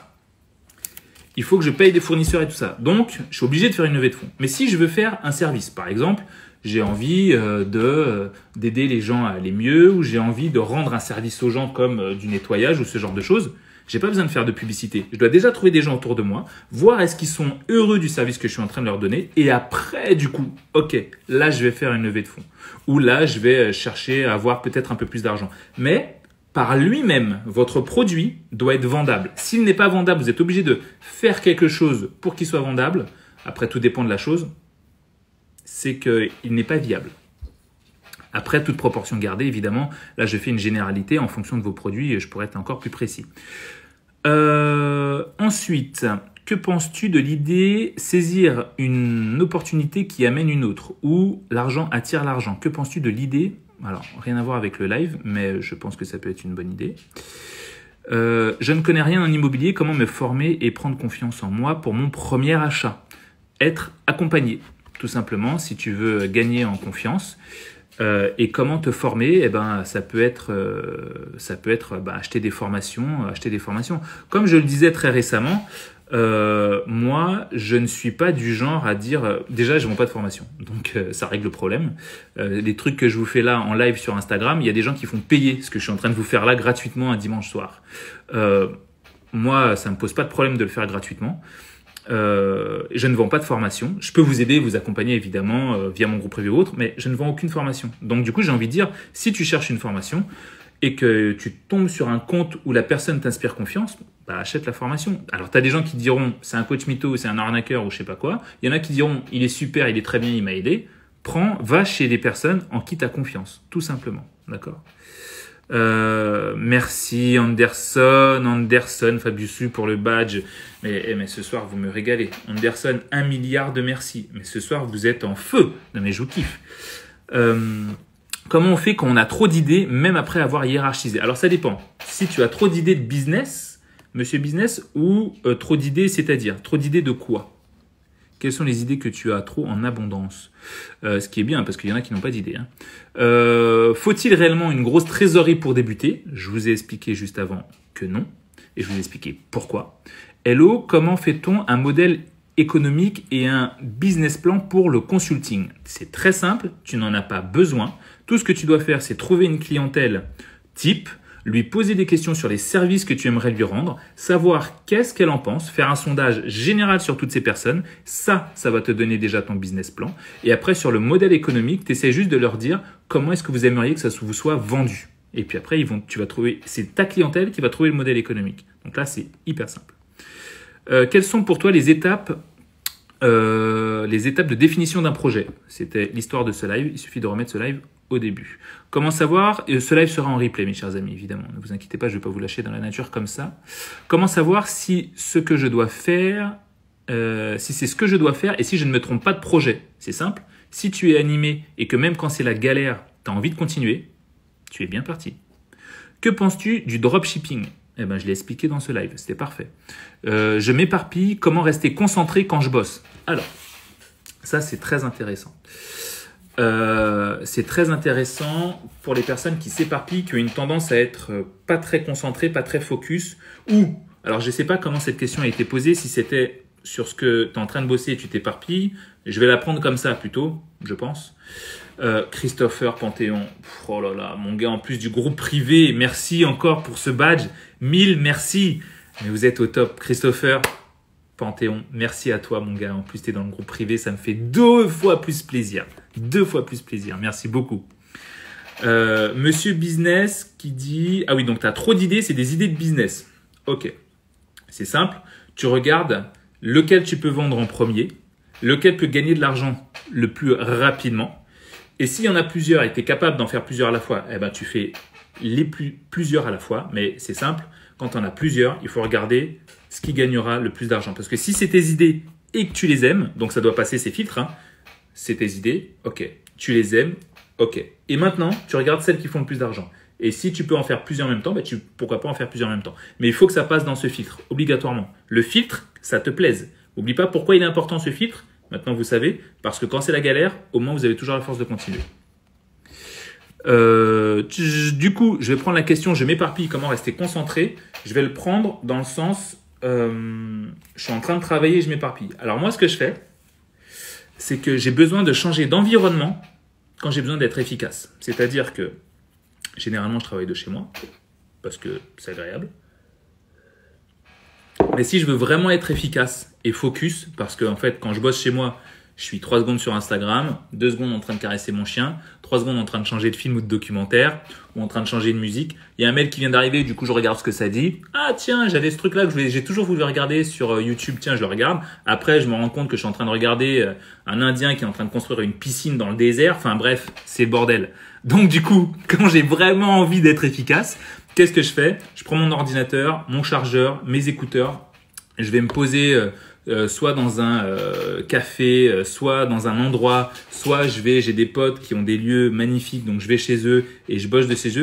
il faut que je paye des fournisseurs et tout ça. Donc, je suis obligé de faire une levée de fonds. Mais si je veux faire un service, par exemple, j'ai envie d'aider les gens à aller mieux, ou j'ai envie de rendre un service aux gens comme du nettoyage ou ce genre de choses, j'ai pas besoin de faire de publicité. Je dois déjà trouver des gens autour de moi, voir est-ce qu'ils sont heureux du service que je suis en train de leur donner, et après, du coup, ok, là, je vais faire une levée de fonds. Ou là, je vais chercher à avoir peut-être un peu plus d'argent. Mais par lui-même, votre produit doit être vendable. S'il n'est pas vendable, vous êtes obligé de faire quelque chose pour qu'il soit vendable. Après, tout dépend de la chose. C'est qu'il n'est pas viable. Après, toute proportion gardée, évidemment, là, je fais une généralité en fonction de vos produits et je pourrais être encore plus précis. Ensuite, que penses-tu de l'idée saisir une opportunité qui amène une autre ou l'argent attire l'argent? Que penses-tu de l'idée? Alors, rien à voir avec le live, mais je pense que ça peut être une bonne idée. Je ne connais rien en immobilier. Comment me former et prendre confiance en moi pour mon premier achat? Être accompagné, tout simplement, si tu veux gagner en confiance. Et comment te former? Eh ben, ça peut être acheter des formations. Comme je le disais très récemment, moi, je ne suis pas du genre à dire déjà, je ne vends pas de formation, donc ça règle le problème. Les trucs que je vous fais là en live sur Instagram, il y a des gens qui font payer ce que je suis en train de vous faire là gratuitement un dimanche soir. Moi, ça me pose pas de problème de le faire gratuitement. Je ne vends pas de formation. Je peux vous aider, vous accompagner évidemment via mon groupe privé ou autre, mais je ne vends aucune formation. Donc du coup, j'ai envie de dire, si tu cherches une formation et que tu tombes sur un compte où la personne t'inspire confiance, bah, achète la formation. Alors, tu as des gens qui diront, c'est un coach mytho, c'est un arnaqueur ou je sais pas quoi. Il y en a qui diront, il est super, il est très bien, il m'a aidé. Va chez des personnes en qui tu as confiance, tout simplement. D'accord? Merci Anderson Fabiusu pour le badge. Mais ce soir, vous me régalez. Anderson, 1 milliard de merci. Mais ce soir, vous êtes en feu. Non mais je vous kiffe. Comment on fait quand on a trop d'idées, même après avoir hiérarchisé? Alors ça dépend. Si tu as trop d'idées de business, monsieur business, ou trop d'idées, c'est-à-dire trop d'idées de quoi? Quelles sont les idées que tu as trop en abondance? Ce qui est bien, parce qu'il y en a qui n'ont pas d'idées. Hein. Faut-il réellement une grosse trésorerie pour débuter? Je vous ai expliqué juste avant que non. Et je vous ai expliqué pourquoi. Hello, comment fait-on un modèle économique et un business plan pour le consulting? C'est très simple, tu n'en as pas besoin. Tout ce que tu dois faire, c'est trouver une clientèle type, lui poser des questions sur les services que tu aimerais lui rendre, savoir qu'est-ce qu'elle en pense, faire un sondage général sur toutes ces personnes. Ça va te donner déjà ton business plan. Et après, sur le modèle économique, tu essaies juste de leur dire comment est-ce que vous aimeriez que ça vous soit vendu. Et puis après, tu vas trouver, c'est ta clientèle qui va trouver le modèle économique. Donc là, c'est hyper simple. Quelles sont pour toi les étapes de définition d'un projet? C'était l'histoire de ce live. Il suffit de remettre ce live au début. Comment savoir? Ce live sera en replay, mes chers amis, évidemment. Ne vous inquiétez pas, je ne vais pas vous lâcher dans la nature comme ça. Comment savoir si ce que je dois faire, si c'est ce que je dois faire et si je ne me trompe pas de projet? C'est simple. Si tu es animé et que même quand c'est la galère, tu as envie de continuer, tu es bien parti. Que penses-tu du dropshipping? Eh ben, je l'ai expliqué dans ce live, c'était parfait. Je m'éparpille, comment rester concentré quand je bosse? Alors, ça c'est très intéressant. C'est très intéressant pour les personnes qui s'éparpillent, qui ont une tendance à être pas très concentrées, pas très focus, ou, alors je ne sais pas comment cette question a été posée, si c'était sur ce que tu es en train de bosser et tu t'éparpilles, je vais la prendre comme ça plutôt, je pense. Christopher Panthéon, oh là là, mon gars, en plus du groupe privé, merci encore pour ce badge, 1000 merci, mais vous êtes au top, Christopher Panthéon, merci à toi mon gars, en plus tu es dans le groupe privé, ça me fait 2 fois plus plaisir, 2 fois plus plaisir, merci beaucoup. Monsieur Business qui dit, ah oui, donc tu as trop d'idées, c'est des idées de business, ok, c'est simple, tu regardes lequel tu peux vendre en premier, lequel peut gagner de l'argent le plus rapidement. Et s'il y en a plusieurs et tu es capable d'en faire plusieurs à la fois, eh ben, tu fais plusieurs à la fois. Mais c'est simple, quand tu en as plusieurs, il faut regarder ce qui gagnera le plus d'argent. Parce que si c'est tes idées et que tu les aimes, donc ça doit passer ces filtres, hein, c'est tes idées, ok. Tu les aimes, ok. Et maintenant, tu regardes celles qui font le plus d'argent. Et si tu peux en faire plusieurs en même temps, ben pourquoi pas en faire plusieurs en même temps. Mais il faut que ça passe dans ce filtre, obligatoirement. Le filtre, ça te plaise. N'oublie pas pourquoi il est important ce filtre. Maintenant, vous savez, parce que quand c'est la galère, au moins, vous avez toujours la force de continuer. Du coup, je vais prendre la question, je m'éparpille, comment rester concentré. Je vais le prendre dans le sens, je suis en train de travailler et je m'éparpille. Alors moi, ce que je fais, c'est que j'ai besoin de changer d'environnement quand j'ai besoin d'être efficace. C'est-à-dire que, généralement, je travaille de chez moi, parce que c'est agréable. Mais si je veux vraiment être efficace et focus, parce que en fait, quand je bosse chez moi, je suis 3 secondes sur Instagram, 2 secondes en train de caresser mon chien, 3 secondes en train de changer de film ou de documentaire, ou en train de changer de musique. Il y a un mail qui vient d'arriver, du coup, je regarde ce que ça dit. Ah tiens, j'avais ce truc-là que j'ai toujours voulu regarder sur YouTube. Tiens, je le regarde. Après, je me rends compte que je suis en train de regarder un Indien qui est en train de construire une piscine dans le désert. Enfin bref, c'est le bordel. Donc du coup, quand j'ai vraiment envie d'être efficace, qu'est-ce que je fais? Je prends mon ordinateur, mon chargeur, mes écouteurs. Je vais me poser soit dans un café, soit dans un endroit, soit j'ai des potes qui ont des lieux magnifiques, donc je vais chez eux et je bosse de chez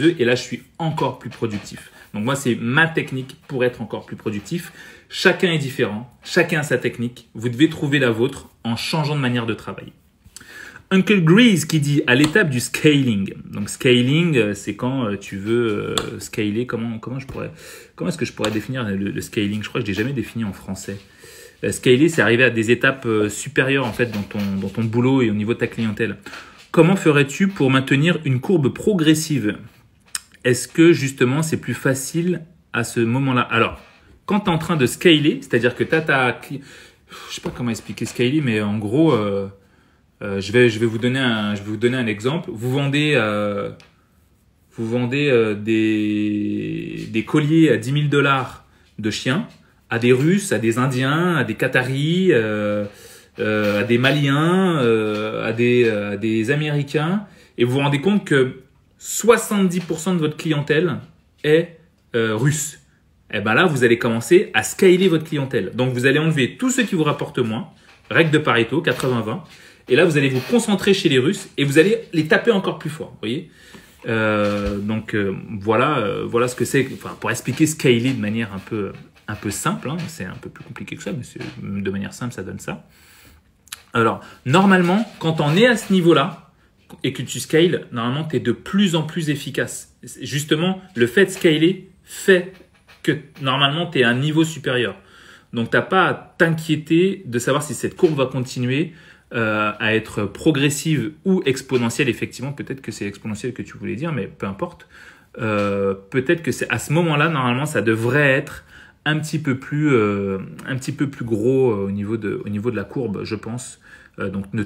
eux et là je suis encore plus productif. Donc moi c'est ma technique pour être encore plus productif. Chacun est différent, chacun a sa technique. Vous devez trouver la vôtre en changeant de manière de travailler. Uncle Grease qui dit à l'étape du scaling. Donc scaling, c'est quand tu veux scaler. Comment est-ce que je pourrais définir le scaling? Je crois que je l'ai jamais défini en français. Scaler, c'est arriver à des étapes supérieures en fait dans ton boulot et au niveau de ta clientèle. Comment ferais-tu pour maintenir une courbe progressive? Est-ce que justement c'est plus facile à ce moment-là? Alors, quand tu es en train de scaler, c'est-à-dire que tu as je sais pas comment expliquer scaler, mais en gros je vais vous donner un exemple. Vous vendez des colliers à 10 000 $ de chiens à des Russes, à des Indiens, à des Qataris, à des Maliens, à des Américains, et vous vous rendez compte que 70% de votre clientèle est russe. Et ben là, vous allez commencer à scaler votre clientèle. Donc, vous allez enlever tous ceux qui vous rapportent moins, règle de Pareto, 80-20. Et là, vous allez vous concentrer chez les Russes et vous allez les taper encore plus fort. Vous voyez voilà ce que c'est. Enfin, pour expliquer scaler de manière un peu simple, hein, c'est un peu plus compliqué que ça, mais de manière simple, ça donne ça. Alors, normalement, quand on est à ce niveau-là et que tu scales, normalement, tu es de plus en plus efficace. Justement, le fait de scaler fait que normalement, tu es à un niveau supérieur. Donc, tu n'as pas à t'inquiéter de savoir si cette courbe va continuer à être progressive ou exponentielle. Effectivement, peut-être que c'est exponentielle que tu voulais dire, mais peu importe. Peut-être que c'est à ce moment-là, normalement, ça devrait être un petit peu plus gros au niveau de la courbe, je pense. Donc, ne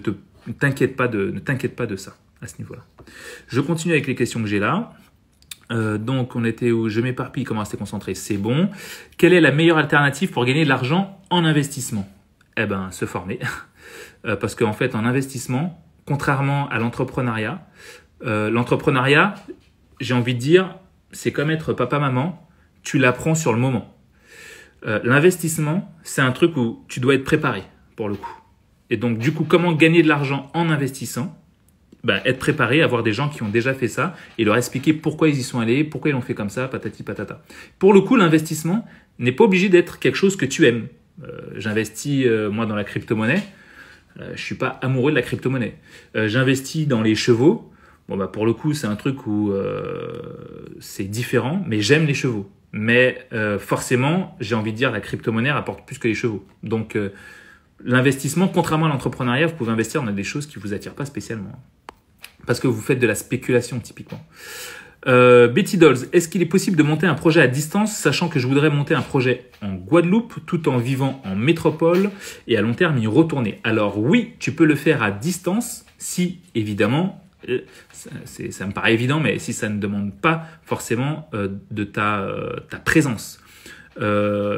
t'inquiète pas de ça à ce niveau-là. Je continue avec les questions que j'ai là. Donc, on était où? Je m'éparpille, comment rester concentré? C'est bon. Quelle est la meilleure alternative pour gagner de l'argent en investissement? Eh ben, se former. Parce qu'en fait, en investissement, contrairement à l'entrepreneuriat, j'ai envie de dire, c'est comme être papa-maman, tu l'apprends sur le moment. L'investissement, c'est un truc où tu dois être préparé, pour le coup. Et donc, du coup, comment gagner de l'argent en investissant? être préparé, avoir des gens qui ont déjà fait ça et leur expliquer pourquoi ils y sont allés, pourquoi ils l'ont fait comme ça, patati patata. Pour le coup, l'investissement n'est pas obligé d'être quelque chose que tu aimes. J'investis, moi, dans la crypto-monnaie. Je suis pas amoureux de la crypto-monnaie. J'investis dans les chevaux. Bon, pour le coup, c'est un truc où c'est différent, mais j'aime les chevaux. Mais forcément, j'ai envie de dire, la crypto-monnaie rapporte plus que les chevaux. Donc, l'investissement, contrairement à l'entrepreneuriat, vous pouvez investir dans des choses qui ne vous attirent pas spécialement. Parce que vous faites de la spéculation, typiquement. Betty Dolls, est-ce qu'il est possible de monter un projet à distance, sachant que je voudrais monter un projet en Guadeloupe, tout en vivant en métropole, et à long terme y retourner? Alors oui, tu peux le faire à distance, si, évidemment, ça me paraît évident, mais si ça ne demande pas forcément de ta présence.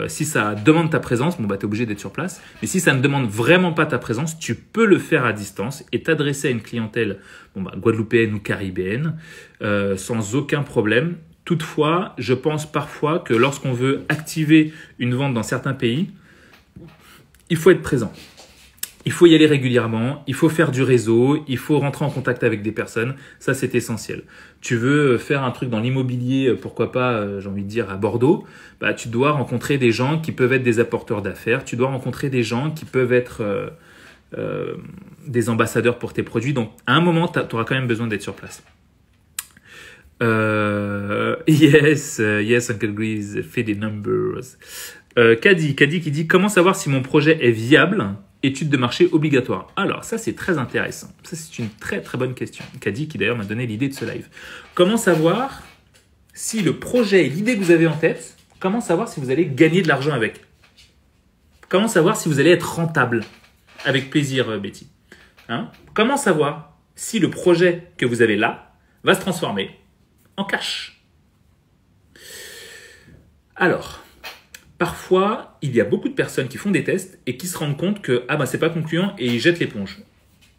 Si ça demande ta présence, tu es obligé d'être sur place. Mais si ça ne demande vraiment pas ta présence, tu peux le faire à distance et t'adresser à une clientèle guadeloupéenne ou caribéenne sans aucun problème. Toutefois, je pense parfois que lorsqu'on veut activer une vente dans certains pays, il faut être présent. Il faut y aller régulièrement, il faut faire du réseau, il faut rentrer en contact avec des personnes. Ça, c'est essentiel. Tu veux faire un truc dans l'immobilier, pourquoi pas, j'ai envie de dire, à Bordeaux, tu dois rencontrer des gens qui peuvent être des apporteurs d'affaires. Tu dois rencontrer des gens qui peuvent être des ambassadeurs pour tes produits. Donc, à un moment, tu auras quand même besoin d'être sur place. Yes, Uncle Grease, fait des numbers. Caddy qui dit « Comment savoir si mon projet est viable ?» Étude de marché obligatoire. Alors, ça, c'est très intéressant. Ça, c'est une très, très bonne question. Caddy, qui d'ailleurs m'a donné l'idée de ce live. Comment savoir si le projet et l'idée que vous avez en tête, comment savoir si vous allez gagner de l'argent avec? Comment savoir si vous allez être rentable? Avec plaisir, Betty. Comment savoir si le projet que vous avez là va se transformer en cash? Alors, parfois, il y a beaucoup de personnes qui font des tests et qui se rendent compte que c'est pas concluant et ils jettent l'éponge.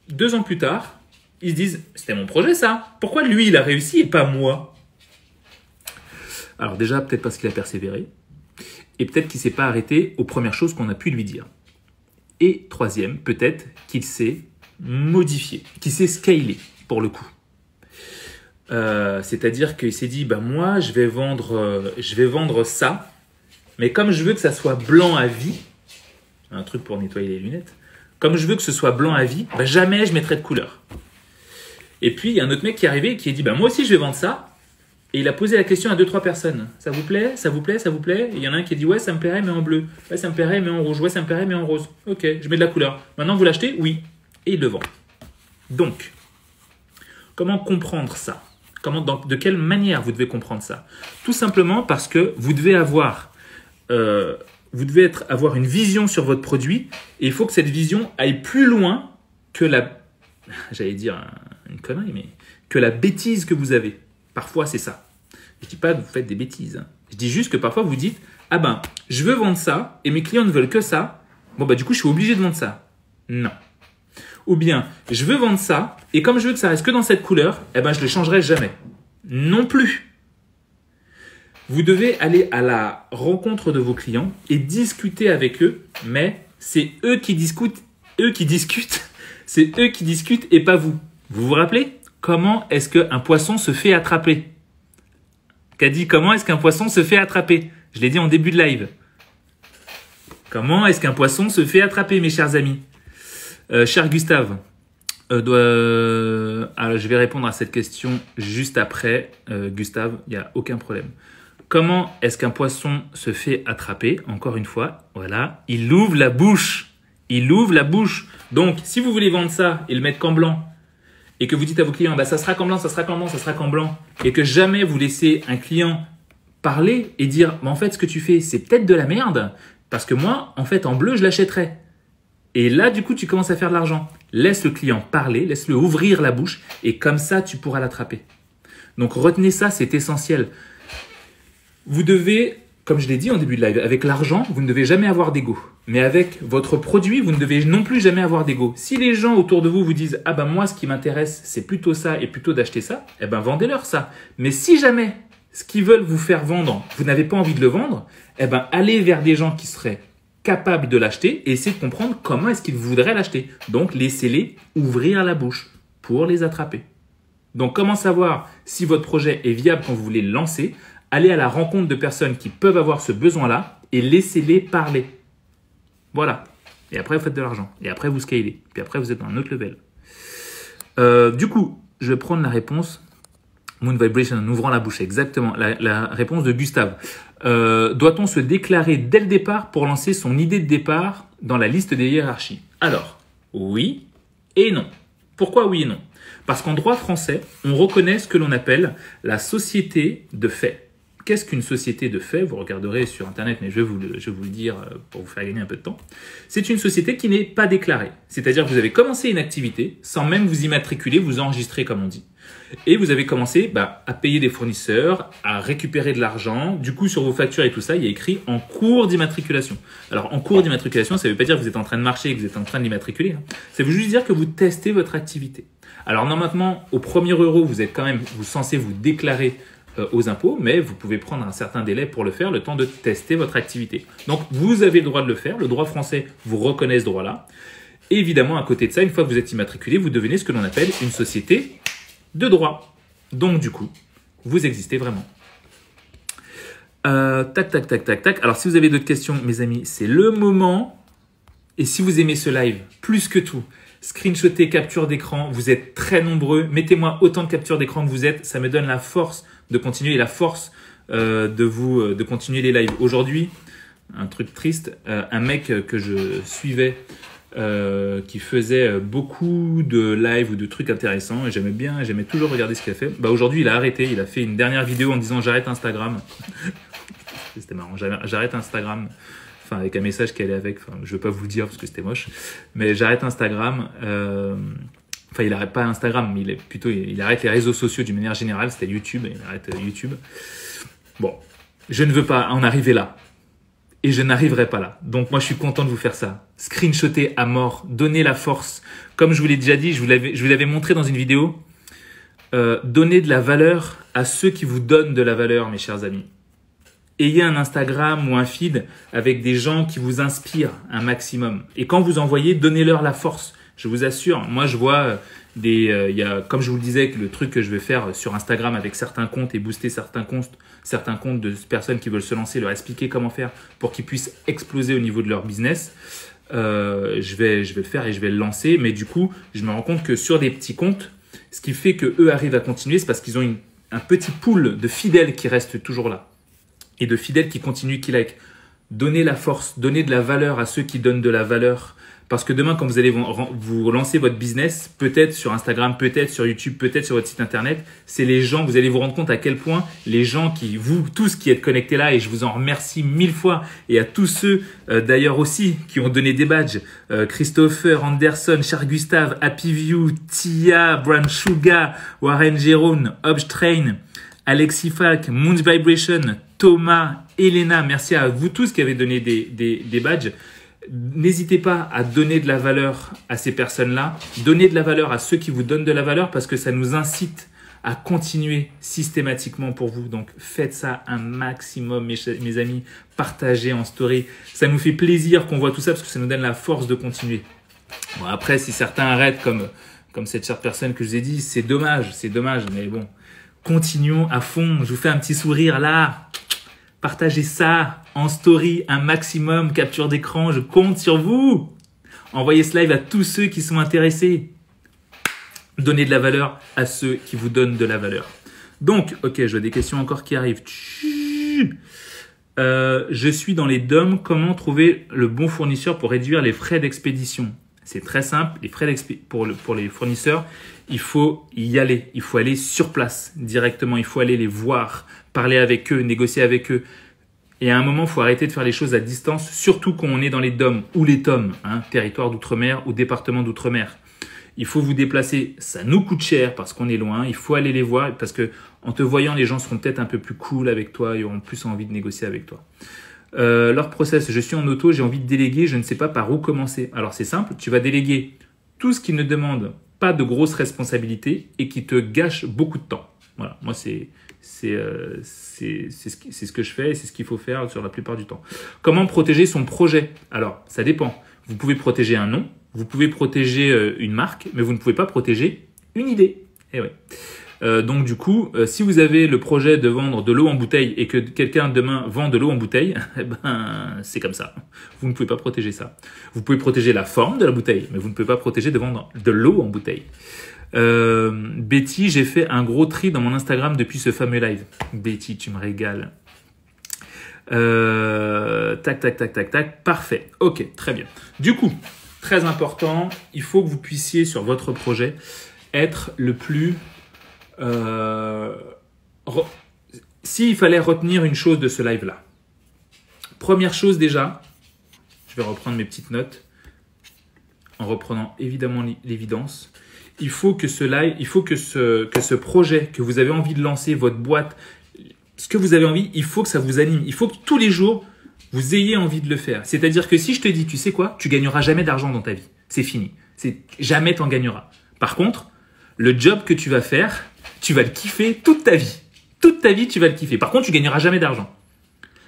2 ans plus tard, ils se disent « C'était mon projet ça, pourquoi lui il a réussi et pas moi ?» Alors déjà, peut-être parce qu'il a persévéré et peut-être qu'il ne s'est pas arrêté aux premières choses qu'on a pu lui dire. Et troisième, peut-être qu'il s'est modifié, qu'il s'est scalé pour le coup. C'est-à-dire qu'il s'est dit moi je vais vendre ça. Mais comme je veux que ça soit blanc à vie, un truc pour nettoyer les lunettes, comme je veux que ce soit blanc à vie, jamais je mettrai de couleur. Et puis, il y a un autre mec qui est arrivé et qui a dit, moi aussi je vais vendre ça. Et il a posé la question à 2-3 personnes. Ça vous plaît? Ça vous plaît? Ça vous plaît? Et il y en a un qui a dit, ouais, ça me plairait, mais en bleu. Ouais, ça me plairait, mais en rouge. Ouais, ça me plairait, mais en rose. Ok, je mets de la couleur. Maintenant, vous l'achetez? Oui. Et il le vend. Donc, comment comprendre ça? De quelle manière vous devez comprendre ça? Tout simplement parce que vous devez avoir une vision sur votre produit et il faut que cette vision aille plus loin que j'allais dire une connerie, mais que la bêtise que vous avez. Parfois, c'est ça. Je ne dis pas que vous faites des bêtises. Je dis juste que parfois, vous dites, je veux vendre ça et mes clients ne veulent que ça. Du coup, je suis obligé de vendre ça. Non. Ou bien, je veux vendre ça et comme je veux que ça reste que dans cette couleur, je ne le changerai jamais. Non plus. Vous devez aller à la rencontre de vos clients et discuter avec eux, mais c'est eux qui discutent, c'est eux qui discutent et pas vous. Vous vous rappelez? Comment est-ce qu'un poisson se fait attraper? Caddy, comment est-ce qu'un poisson se fait attraper? Je l'ai dit en début de live. Comment est-ce qu'un poisson se fait attraper, mes chers amis? Cher Gustave, alors je vais répondre à cette question juste après. Gustave, il n'y a aucun problème. Comment est-ce qu'un poisson se fait attraper? Encore une fois, voilà, il ouvre la bouche. Il ouvre la bouche. Donc, si vous voulez vendre ça et le mettre qu'en blanc, et que vous dites à vos clients, ça sera qu'en blanc, ça sera qu'en blanc, ça sera qu'en blanc, et que jamais vous laissez un client parler et dire, en fait, ce que tu fais, c'est peut-être de la merde, parce que moi, en fait, en bleu, je l'achèterais. Et là, du coup, tu commences à faire de l'argent. Laisse le client parler, laisse-le ouvrir la bouche, et comme ça, tu pourras l'attraper. Donc, retenez ça, c'est essentiel. Vous devez, comme je l'ai dit en début de live, avec l'argent, vous ne devez jamais avoir d'ego. Mais avec votre produit, vous ne devez non plus jamais avoir d'ego. Si les gens autour de vous vous disent « moi, ce qui m'intéresse, c'est plutôt ça et plutôt d'acheter ça », vendez-leur ça. Mais si jamais ce qu'ils veulent vous faire vendre, vous n'avez pas envie de le vendre, allez vers des gens qui seraient capables de l'acheter et essayez de comprendre comment est-ce qu'ils voudraient l'acheter. Donc, laissez-les ouvrir la bouche. pour les attraper. Donc, comment savoir si votre projet est viable quand vous voulez le lancer? Allez à la rencontre de personnes qui peuvent avoir ce besoin-là et laissez-les parler. Voilà. Et après, vous faites de l'argent. Et après, vous scalez. Puis après, vous êtes dans un autre level. Du coup, je vais prendre la réponse. Moon Vibration, en ouvrant la bouche, exactement. La réponse de Gustave. Doit-on se déclarer dès le départ pour lancer son idée de départ dans la liste des hiérarchies? Alors, oui et non. Pourquoi oui et non? Parce qu'en droit français, on reconnaît ce que l'on appelle la société de fait. Qu'est-ce qu'une société de fait? Vous regarderez sur Internet, mais je vais vous le dire pour vous faire gagner un peu de temps. C'est une société qui n'est pas déclarée. C'est-à-dire que vous avez commencé une activité sans même vous immatriculer, vous enregistrer comme on dit. Et vous avez commencé à payer des fournisseurs, à récupérer de l'argent. Du coup, sur vos factures et tout ça, il y a écrit en cours d'immatriculation. Alors, en cours d'immatriculation, ça ne veut pas dire que vous êtes en train de marcher et que vous êtes en train de l'immatriculer. Ça veut juste dire que vous testez votre activité. Alors, normalement, au premier euro, vous êtes quand même censé vous déclarer aux impôts, mais vous pouvez prendre un certain délai pour le faire, le temps de tester votre activité. Donc, vous avez le droit de le faire. Le droit français vous reconnaît ce droit-là. Et évidemment, à côté de ça, une fois que vous êtes immatriculé, vous devenez ce que l'on appelle une société de droit. Donc, du coup, vous existez vraiment. Tac. Alors, si vous avez d'autres questions, mes amis, c'est le moment. Et si vous aimez ce live, plus que tout, screenshotez, capture d'écran. Vous êtes très nombreux. Mettez-moi autant de captures d'écran que vous êtes. Ça me donne la force de continuer et la force de continuer les lives. Aujourd'hui, un truc triste, un mec que je suivais qui faisait beaucoup de live ou de trucs intéressants et j'aimais toujours regarder ce qu'il a fait. Aujourd'hui, il a arrêté. Il a fait une dernière vidéo en disant j'arrête Instagram. C'était marrant. J'arrête Instagram. Enfin, avec un message qui allait avec. Enfin, je ne veux pas vous le dire parce que c'était moche. Mais j'arrête Instagram. Enfin, il n'arrête pas Instagram, mais il arrête les réseaux sociaux d'une manière générale. C'était YouTube. Il arrête YouTube. Bon, je ne veux pas en arriver là. Et je n'arriverai pas là. Donc moi, je suis content de vous faire ça. Screenshotter à mort, donner la force. Comme je vous l'ai déjà dit, je vous l'avais montré dans une vidéo. Donnez de la valeur à ceux qui vous donnent de la valeur, mes chers amis. Ayez un Instagram ou un feed avec des gens qui vous inspirent un maximum. Et quand vous envoyez, donnez-leur la force. Je vous assure, moi je vois comme je vous le disais, le truc que je vais faire sur Instagram avec certains comptes et booster certains comptes de personnes qui veulent se lancer, leur expliquer comment faire pour qu'ils puissent exploser au niveau de leur business. Je vais le faire et je vais le lancer. Mais du coup, je me rends compte que sur des petits comptes, ce qui fait qu'eux arrivent à continuer, c'est parce qu'ils ont un petit pool de fidèles qui restent toujours là. Et de fidèles qui continuent, qui like. Donnez la force, donnez de la valeur à ceux qui donnent de la valeur. Parce que demain, quand vous allez vous lancer votre business, peut-être sur Instagram, peut-être sur YouTube, peut-être sur votre site internet, c'est les gens, vous allez vous rendre compte à quel point les gens vous tous qui êtes connectés là, et je vous en remercie 1000 fois, et à tous ceux d'ailleurs aussi qui ont donné des badges, Christopher, Anderson, Cher Gustave, Happy View, Tia, Brown Sugar, Warren Jérôme, Obstrain, Alexis Falk, Moon Vibration, Thomas, Elena, merci à vous tous qui avez donné des badges. N'hésitez pas à donner de la valeur à ces personnes-là. Donnez de la valeur à ceux qui vous donnent de la valeur parce que ça nous incite à continuer systématiquement pour vous. Donc, faites ça un maximum, mes amis. Partagez en story. Ça nous fait plaisir qu'on voit tout ça parce que ça nous donne la force de continuer. Bon, après, si certains arrêtent comme cette chère personne que je vous ai dit, c'est dommage. Mais bon, continuons à fond. Je vous fais un petit sourire là. Partagez ça en story un maximum, capture d'écran, je compte sur vous. Envoyez ce live à tous ceux qui sont intéressés. Donnez de la valeur à ceux qui vous donnent de la valeur. Donc, ok, je vois des questions encore qui arrivent. Je suis dans les DOM, comment trouver le bon fournisseur pour réduire les frais d'expédition? C'est très simple, les frais pour les fournisseurs, il faut y aller. Il faut aller sur place directement, il faut aller les voir, parler avec eux, négocier avec eux. Et à un moment, il faut arrêter de faire les choses à distance, surtout quand on est dans les DOM ou les TOM, territoire d'outre-mer ou département d'outre-mer. Il faut vous déplacer, ça nous coûte cher parce qu'on est loin, il faut aller les voir parce que en te voyant, les gens seront peut-être un peu plus cool avec toi, ils auront plus envie de négocier avec toi. Leur process, je suis en auto, j'ai envie de déléguer, je ne sais pas par où commencer. Alors c'est simple, tu vas déléguer tout ce qui ne demande pas de grosses responsabilités et qui te gâche beaucoup de temps. Voilà, moi c'est ce que je fais et c'est ce qu'il faut faire sur la plupart du temps. Comment protéger son projet? Alors ça dépend. Vous pouvez protéger un nom, vous pouvez protéger une marque, mais vous ne pouvez pas protéger une idée. Et ouais. Donc du coup, si vous avez le projet de vendre de l'eau en bouteille et que quelqu'un demain vend de l'eau en bouteille, eh ben c'est comme ça. Vous ne pouvez pas protéger ça. Vous pouvez protéger la forme de la bouteille, mais vous ne pouvez pas protéger de vendre de l'eau en bouteille. Betty, j'ai fait un gros tri dans mon Instagram depuis ce fameux live. Betty, tu me régales. Tac. Parfait. Ok, très bien. Du coup, très important, il faut que vous puissiez sur votre projet être le plus... S'il fallait retenir une chose de ce live-là. Première chose déjà, je vais reprendre mes petites notes en reprenant évidemment l'évidence. Il faut que ce live, il faut que ce projet que vous avez envie de lancer, votre boîte, ce que vous avez envie, il faut que ça vous anime. Il faut que tous les jours, vous ayez envie de le faire. C'est-à-dire que si je te dis, tu sais quoi, tu gagneras jamais d'argent dans ta vie. C'est fini. Jamais t'en gagneras. Par contre, le job que tu vas faire, tu vas le kiffer toute ta vie. Toute ta vie, tu vas le kiffer. Par contre, tu gagneras jamais d'argent.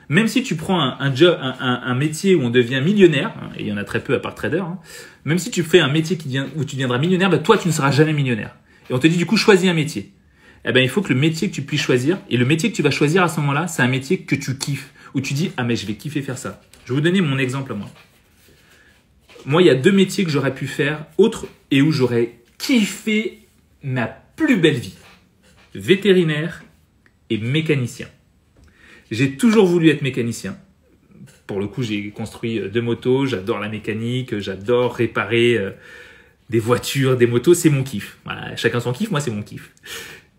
Même si tu prends un métier où on devient millionnaire, hein, et il y en a très peu à part trader, hein, même si tu fais un métier où tu deviendras millionnaire, bah, toi, tu ne seras jamais millionnaire. Et on te dit du coup, choisis un métier. Eh ben, il faut que le métier que tu puisses choisir, et le métier que tu vas choisir à ce moment-là, c'est un métier que tu kiffes, où tu dis, ah mais je vais kiffer faire ça. Je vais vous donner mon exemple à moi. Moi, il y a 2 métiers que j'aurais pu faire, autres, et où j'aurais kiffé ma plus belle vie. Vétérinaire et mécanicien. J'ai toujours voulu être mécanicien. Pour le coup, j'ai construit 2 motos, j'adore la mécanique, j'adore réparer des voitures, des motos, c'est mon kiff. Voilà, chacun son kiff, moi c'est mon kiff.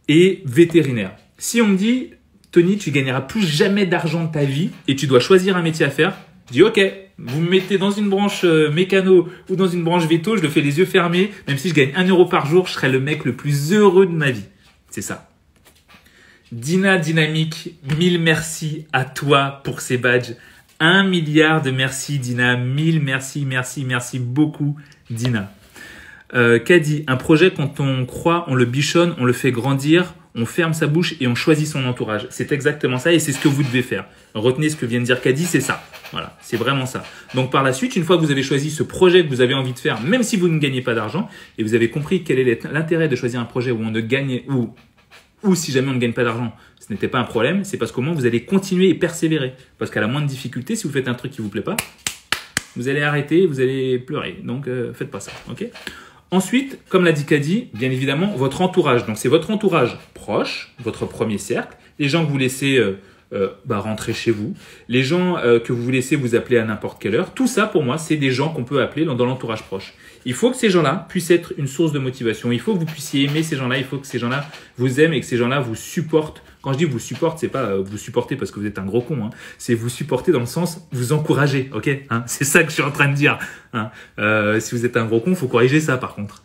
Et vétérinaire. Si on me dit, Tony, tu gagneras plus jamais d'argent de ta vie et tu dois choisir un métier à faire, je dis ok, vous me mettez dans une branche mécano ou dans une branche véto, je le fais les yeux fermés, même si je gagne 1 euro par jour, je serai le mec le plus heureux de ma vie. C'est ça. Dina Dynamique, 1000 merci à toi pour ces badges. 1 milliard de merci Dina, 1000 merci beaucoup Dina. Caddy, un projet quand on croit, on le bichonne, on le fait grandir, on ferme sa bouche et on choisit son entourage. C'est exactement ça et c'est ce que vous devez faire. Retenez ce que vient de dire Caddy, c'est ça. Voilà, c'est vraiment ça. Donc par la suite, une fois que vous avez choisi ce projet que vous avez envie de faire, même si vous ne gagnez pas d'argent, et vous avez compris quel est l'intérêt de choisir un projet où on ne gagne, ou si jamais on ne gagne pas d'argent, ce n'était pas un problème, c'est parce qu'au moins vous allez continuer et persévérer. Parce qu'à la moindre difficulté, si vous faites un truc qui vous plaît pas, vous allez arrêter, vous allez pleurer. Donc faites pas ça, ok ? Ensuite, comme l'a dit Caddy, bien évidemment, votre entourage. Donc c'est votre entourage proche, votre premier cercle, les gens que vous laissez rentrer chez vous, les gens que vous laissez vous appeler à n'importe quelle heure. Tout ça, pour moi, c'est des gens qu'on peut appeler dans l'entourage proche. Il faut que ces gens-là puissent être une source de motivation. Il faut que vous puissiez aimer ces gens-là. Il faut que ces gens-là vous aiment et que ces gens-là vous supportent. Quand je dis vous supporte, c'est pas vous supporter parce que vous êtes un gros con. Hein. C'est vous supporter dans le sens vous encourager. Ok, hein, c'est ça que je suis en train de dire. Hein. Si vous êtes un gros con, faut corriger ça par contre.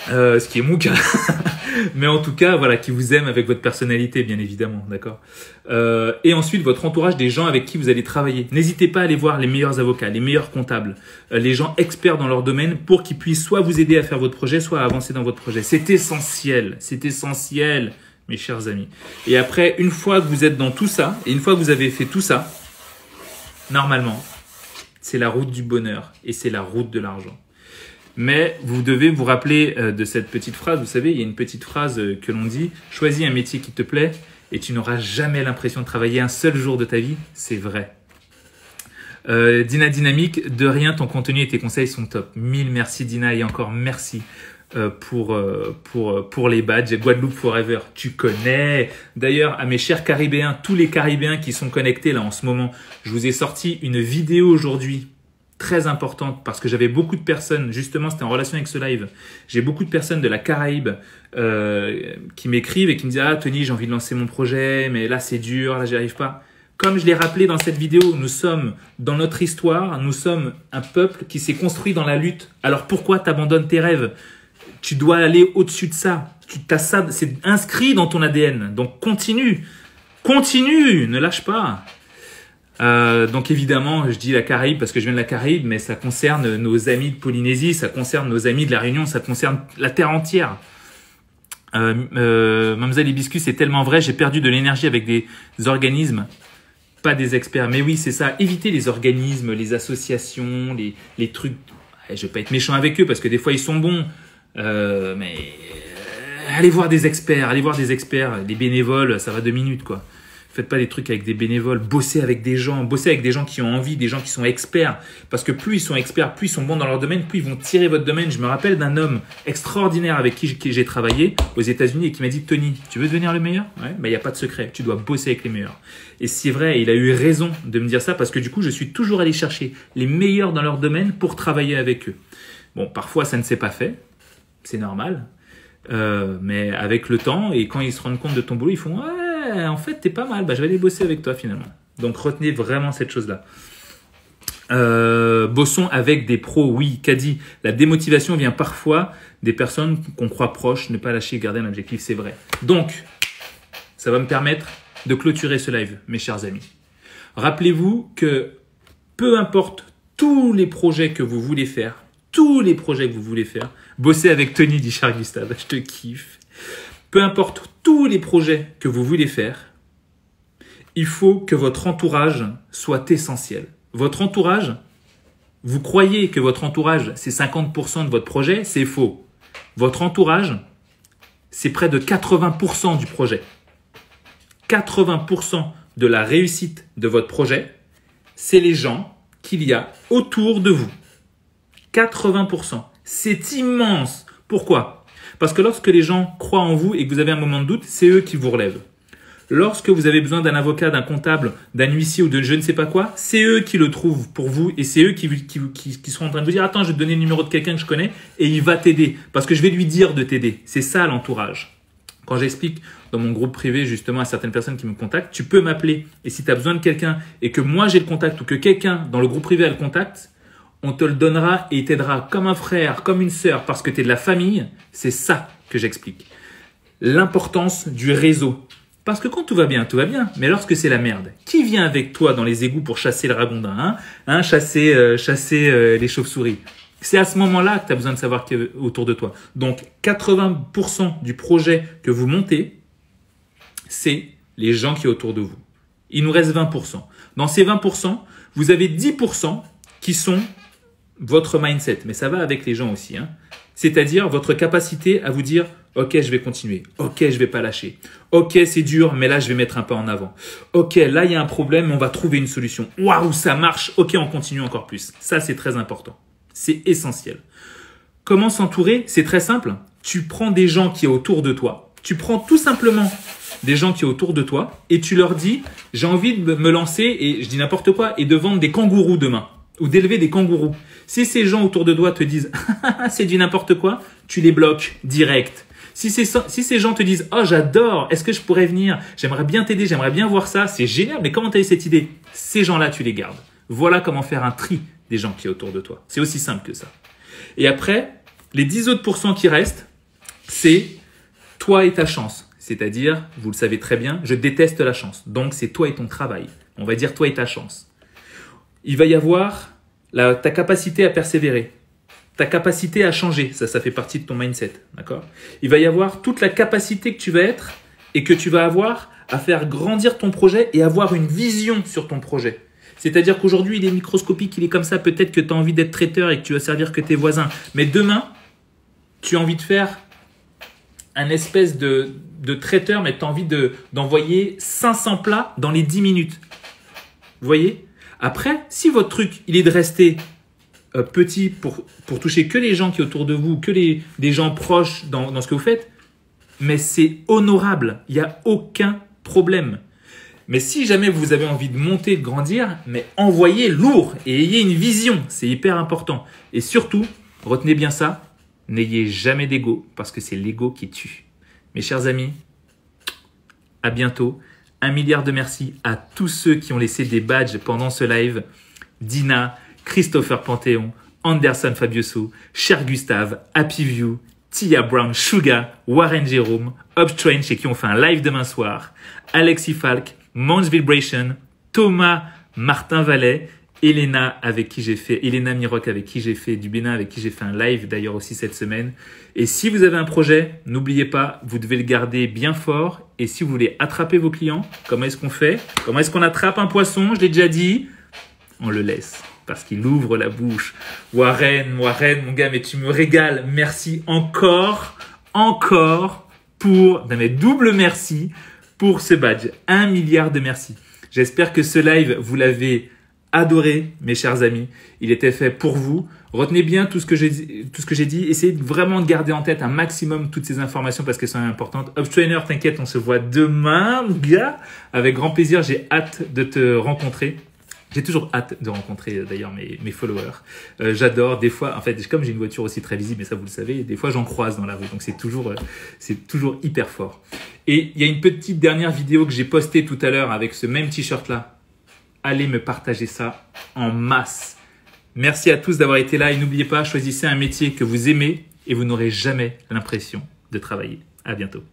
Ce qui est mon cas. Mais en tout cas, voilà, qui vous aime avec votre personnalité, bien évidemment, d'accord. Et ensuite, votre entourage des gens avec qui vous allez travailler. N'hésitez pas à aller voir les meilleurs avocats, les meilleurs comptables, les gens experts dans leur domaine pour qu'ils puissent soit vous aider à faire votre projet, soit à avancer dans votre projet. C'est essentiel, mes chers amis. Et après, une fois que vous êtes dans tout ça, et une fois que vous avez fait tout ça, normalement, c'est la route du bonheur et c'est la route de l'argent. Mais vous devez vous rappeler de cette petite phrase. Vous savez, il y a une petite phrase que l'on dit « Choisis un métier qui te plaît et tu n'auras jamais l'impression de travailler un seul jour de ta vie. » C'est vrai. Dina Dynamique, de rien, ton contenu et tes conseils sont top. 1000 merci Dina et encore merci pour les badges. Guadeloupe Forever, tu connais. D'ailleurs, à mes chers Caribéens, tous les Caribéens qui sont connectés là en ce moment, je vous ai sorti une vidéo aujourd'hui très importante parce que j'avais beaucoup de personnes, justement c'était en relation avec ce live, j'ai beaucoup de personnes de la Caraïbe qui m'écrivent et qui me disent « Ah Tony, j'ai envie de lancer mon projet, mais là c'est dur, là j'y arrive pas ». Comme je l'ai rappelé dans cette vidéo, nous sommes dans notre histoire, nous sommes un peuple qui s'est construit dans la lutte. Alors pourquoi t'abandonnes tes rêves? Tu dois aller au-dessus de ça. T'as ça, c'est inscrit dans ton ADN. Donc continue, ne lâche pas. Donc évidemment, je dis la Caraïbe parce que je viens de la Caraïbe, mais ça concerne nos amis de Polynésie, ça concerne nos amis de la Réunion, ça concerne la terre entière. Mademoiselle Hibiscus, c'est tellement vrai, j'ai perdu de l'énergie avec des organismes, pas des experts. Mais oui, c'est ça, évitez les organismes, les associations, les trucs. Je vais pas être méchant avec eux parce que des fois ils sont bons, mais allez voir des experts, les bénévoles, ça va 2 minutes, quoi. Faites pas des trucs avec des bénévoles, bossez avec des gens qui ont envie, des gens qui sont experts. Parce que plus ils sont experts, plus ils sont bons dans leur domaine, plus ils vont tirer votre domaine. Je me rappelle d'un homme extraordinaire avec qui j'ai travaillé aux États-Unis et qui m'a dit, Tony, tu veux devenir le meilleur? Ouais, bah, y a pas de secret. Tu dois bosser avec les meilleurs. Et c'est vrai, il a eu raison de me dire ça parce que du coup, je suis toujours allé chercher les meilleurs dans leur domaine pour travailler avec eux. Bon, parfois, ça ne s'est pas fait. C'est normal. Mais avec le temps et quand ils se rendent compte de ton boulot, ils font, ouais, en fait, t'es pas mal. Bah, je vais aller bosser avec toi finalement. Donc, retenez vraiment cette chose-là. Bossons avec des pros, oui, qu'a dit. La démotivation vient parfois des personnes qu'on croit proches, ne pas lâcher, garder un objectif, c'est vrai. Donc, ça va me permettre de clôturer ce live, mes chers amis. Rappelez-vous que peu importe tous les projets que vous voulez faire, bossez avec Tony, dit Charles Gustave, je te kiffe. Peu importe tous les projets que vous voulez faire, il faut que votre entourage soit essentiel. Votre entourage, vous croyez que votre entourage, c'est 50% de votre projet, c'est faux. Votre entourage, c'est près de 80% du projet. 80% de la réussite de votre projet, c'est les gens qu'il y a autour de vous. 80%. C'est immense. Pourquoi? Parce que lorsque les gens croient en vous et que vous avez un moment de doute, c'est eux qui vous relèvent. Lorsque vous avez besoin d'un avocat, d'un comptable, d'un huissier ou de je ne sais pas quoi, c'est eux qui le trouvent pour vous et c'est eux qui sont en train de vous dire « Attends, je vais te donner le numéro de quelqu'un que je connais et il va t'aider parce que je vais lui dire de t'aider. » C'est ça l'entourage. Quand j'explique dans mon groupe privé justement à certaines personnes qui me contactent, tu peux m'appeler et si tu as besoin de quelqu'un et que moi j'ai le contact ou que quelqu'un dans le groupe privé a le contact, on te le donnera et il t'aidera comme un frère, comme une sœur parce que tu es de la famille. C'est ça que j'explique. L'importance du réseau. Parce que quand tout va bien, mais lorsque c'est la merde, qui vient avec toi dans les égouts pour chasser le ragondin, chasser les chauves-souris? C'est à ce moment-là que tu as besoin de savoir qui est autour de toi. Donc, 80% du projet que vous montez, c'est les gens qui sont autour de vous. Il nous reste 20%. Dans ces 20%, vous avez 10% qui sont votre mindset. Mais ça va avec les gens aussi. C'est-à-dire votre capacité à vous dire « Ok, je vais continuer. Ok, je vais pas lâcher. Ok, c'est dur, mais là, je vais mettre un pas en avant. Ok, là, il y a un problème, on va trouver une solution. Waouh, ça marche. Ok, on continue encore plus. » Ça, c'est très important. C'est essentiel. Comment s'entourer? C'est très simple. Tu prends des gens qui sont autour de toi. Tu prends tout simplement des gens qui sont autour de toi et tu leur dis « J'ai envie de me lancer et je dis n'importe quoi et de vendre des kangourous demain. » Ou d'élever des kangourous. Si ces gens autour de toi te disent « c'est du n'importe quoi », tu les bloques direct. Si ces gens te disent « oh j'adore, est-ce que je pourrais venir, j'aimerais bien t'aider, j'aimerais bien voir ça, c'est génial, mais comment tu as eu cette idée ?» Ces gens-là, tu les gardes. Voilà comment faire un tri des gens qui sont autour de toi. C'est aussi simple que ça. Et après, les 10 autres pourcents qui restent, c'est toi et ta chance. C'est-à-dire, vous le savez très bien, je déteste la chance. Donc, c'est toi et ton travail. On va dire toi et ta chance. Il va y avoir ta capacité à persévérer, ta capacité à changer, ça fait partie de ton mindset, d'accord? Il va y avoir toute la capacité que tu vas être et que tu vas avoir à faire grandir ton projet et avoir une vision sur ton projet. C'est-à-dire qu'aujourd'hui, il est microscopique, il est comme ça, peut-être que tu as envie d'être traiteur et que tu vas servir que tes voisins. Mais demain, tu as envie de faire un espèce de traiteur, mais tu as envie d'envoyer 500 plats dans les 10 minutes. Vous voyez? Après, si votre truc, il est de rester petit pour toucher que les gens qui sont autour de vous, que des gens proches dans ce que vous faites, mais c'est honorable. Il n'y a aucun problème. Mais si jamais vous avez envie de monter, de grandir, mais envoyez lourd et ayez une vision. C'est hyper important. Et surtout, retenez bien ça, n'ayez jamais d'ego parce que c'est l'ego qui tue. Mes chers amis, à bientôt. 1 milliard de merci à tous ceux qui ont laissé des badges pendant ce live. Dina, Christopher Panthéon, Anderson Fabioso, Cher Gustave, Happy View, Tia Brown, Suga, Warren Jérôme, Upstrain chez qui on fait un live demain soir, Alexis Falk, Mons Vibration, Thomas Martin Vallet, Elena Miroc avec qui j'ai fait du Bénin, avec qui j'ai fait un live d'ailleurs aussi cette semaine. Et si vous avez un projet, n'oubliez pas, vous devez le garder bien fort. Et si vous voulez attraper vos clients, comment est-ce qu'on fait? Comment est-ce qu'on attrape un poisson? Je l'ai déjà dit. On le laisse parce qu'il ouvre la bouche. Warren, mon gars, mais tu me régales. Merci encore mais double merci pour ce badge. 1 milliard de merci. J'espère que ce live, vous l'avez adoré, mes chers amis. Il était fait pour vous. Retenez bien tout ce que j'ai dit. Essayez vraiment de garder en tête un maximum toutes ces informations parce qu'elles sont importantes. Uptrainer, t'inquiète, on se voit demain, mon gars. Avec grand plaisir, j'ai hâte de te rencontrer. J'ai toujours hâte de rencontrer d'ailleurs mes followers. J'adore des fois, en fait, comme j'ai une voiture aussi très visible, mais ça vous le savez, des fois j'en croise dans la rue, donc c'est toujours hyper fort. Et il y a une petite dernière vidéo que j'ai postée tout à l'heure avec ce même t-shirt là. Allez me partager ça en masse. Merci à tous d'avoir été là et n'oubliez pas, choisissez un métier que vous aimez et vous n'aurez jamais l'impression de travailler. À bientôt.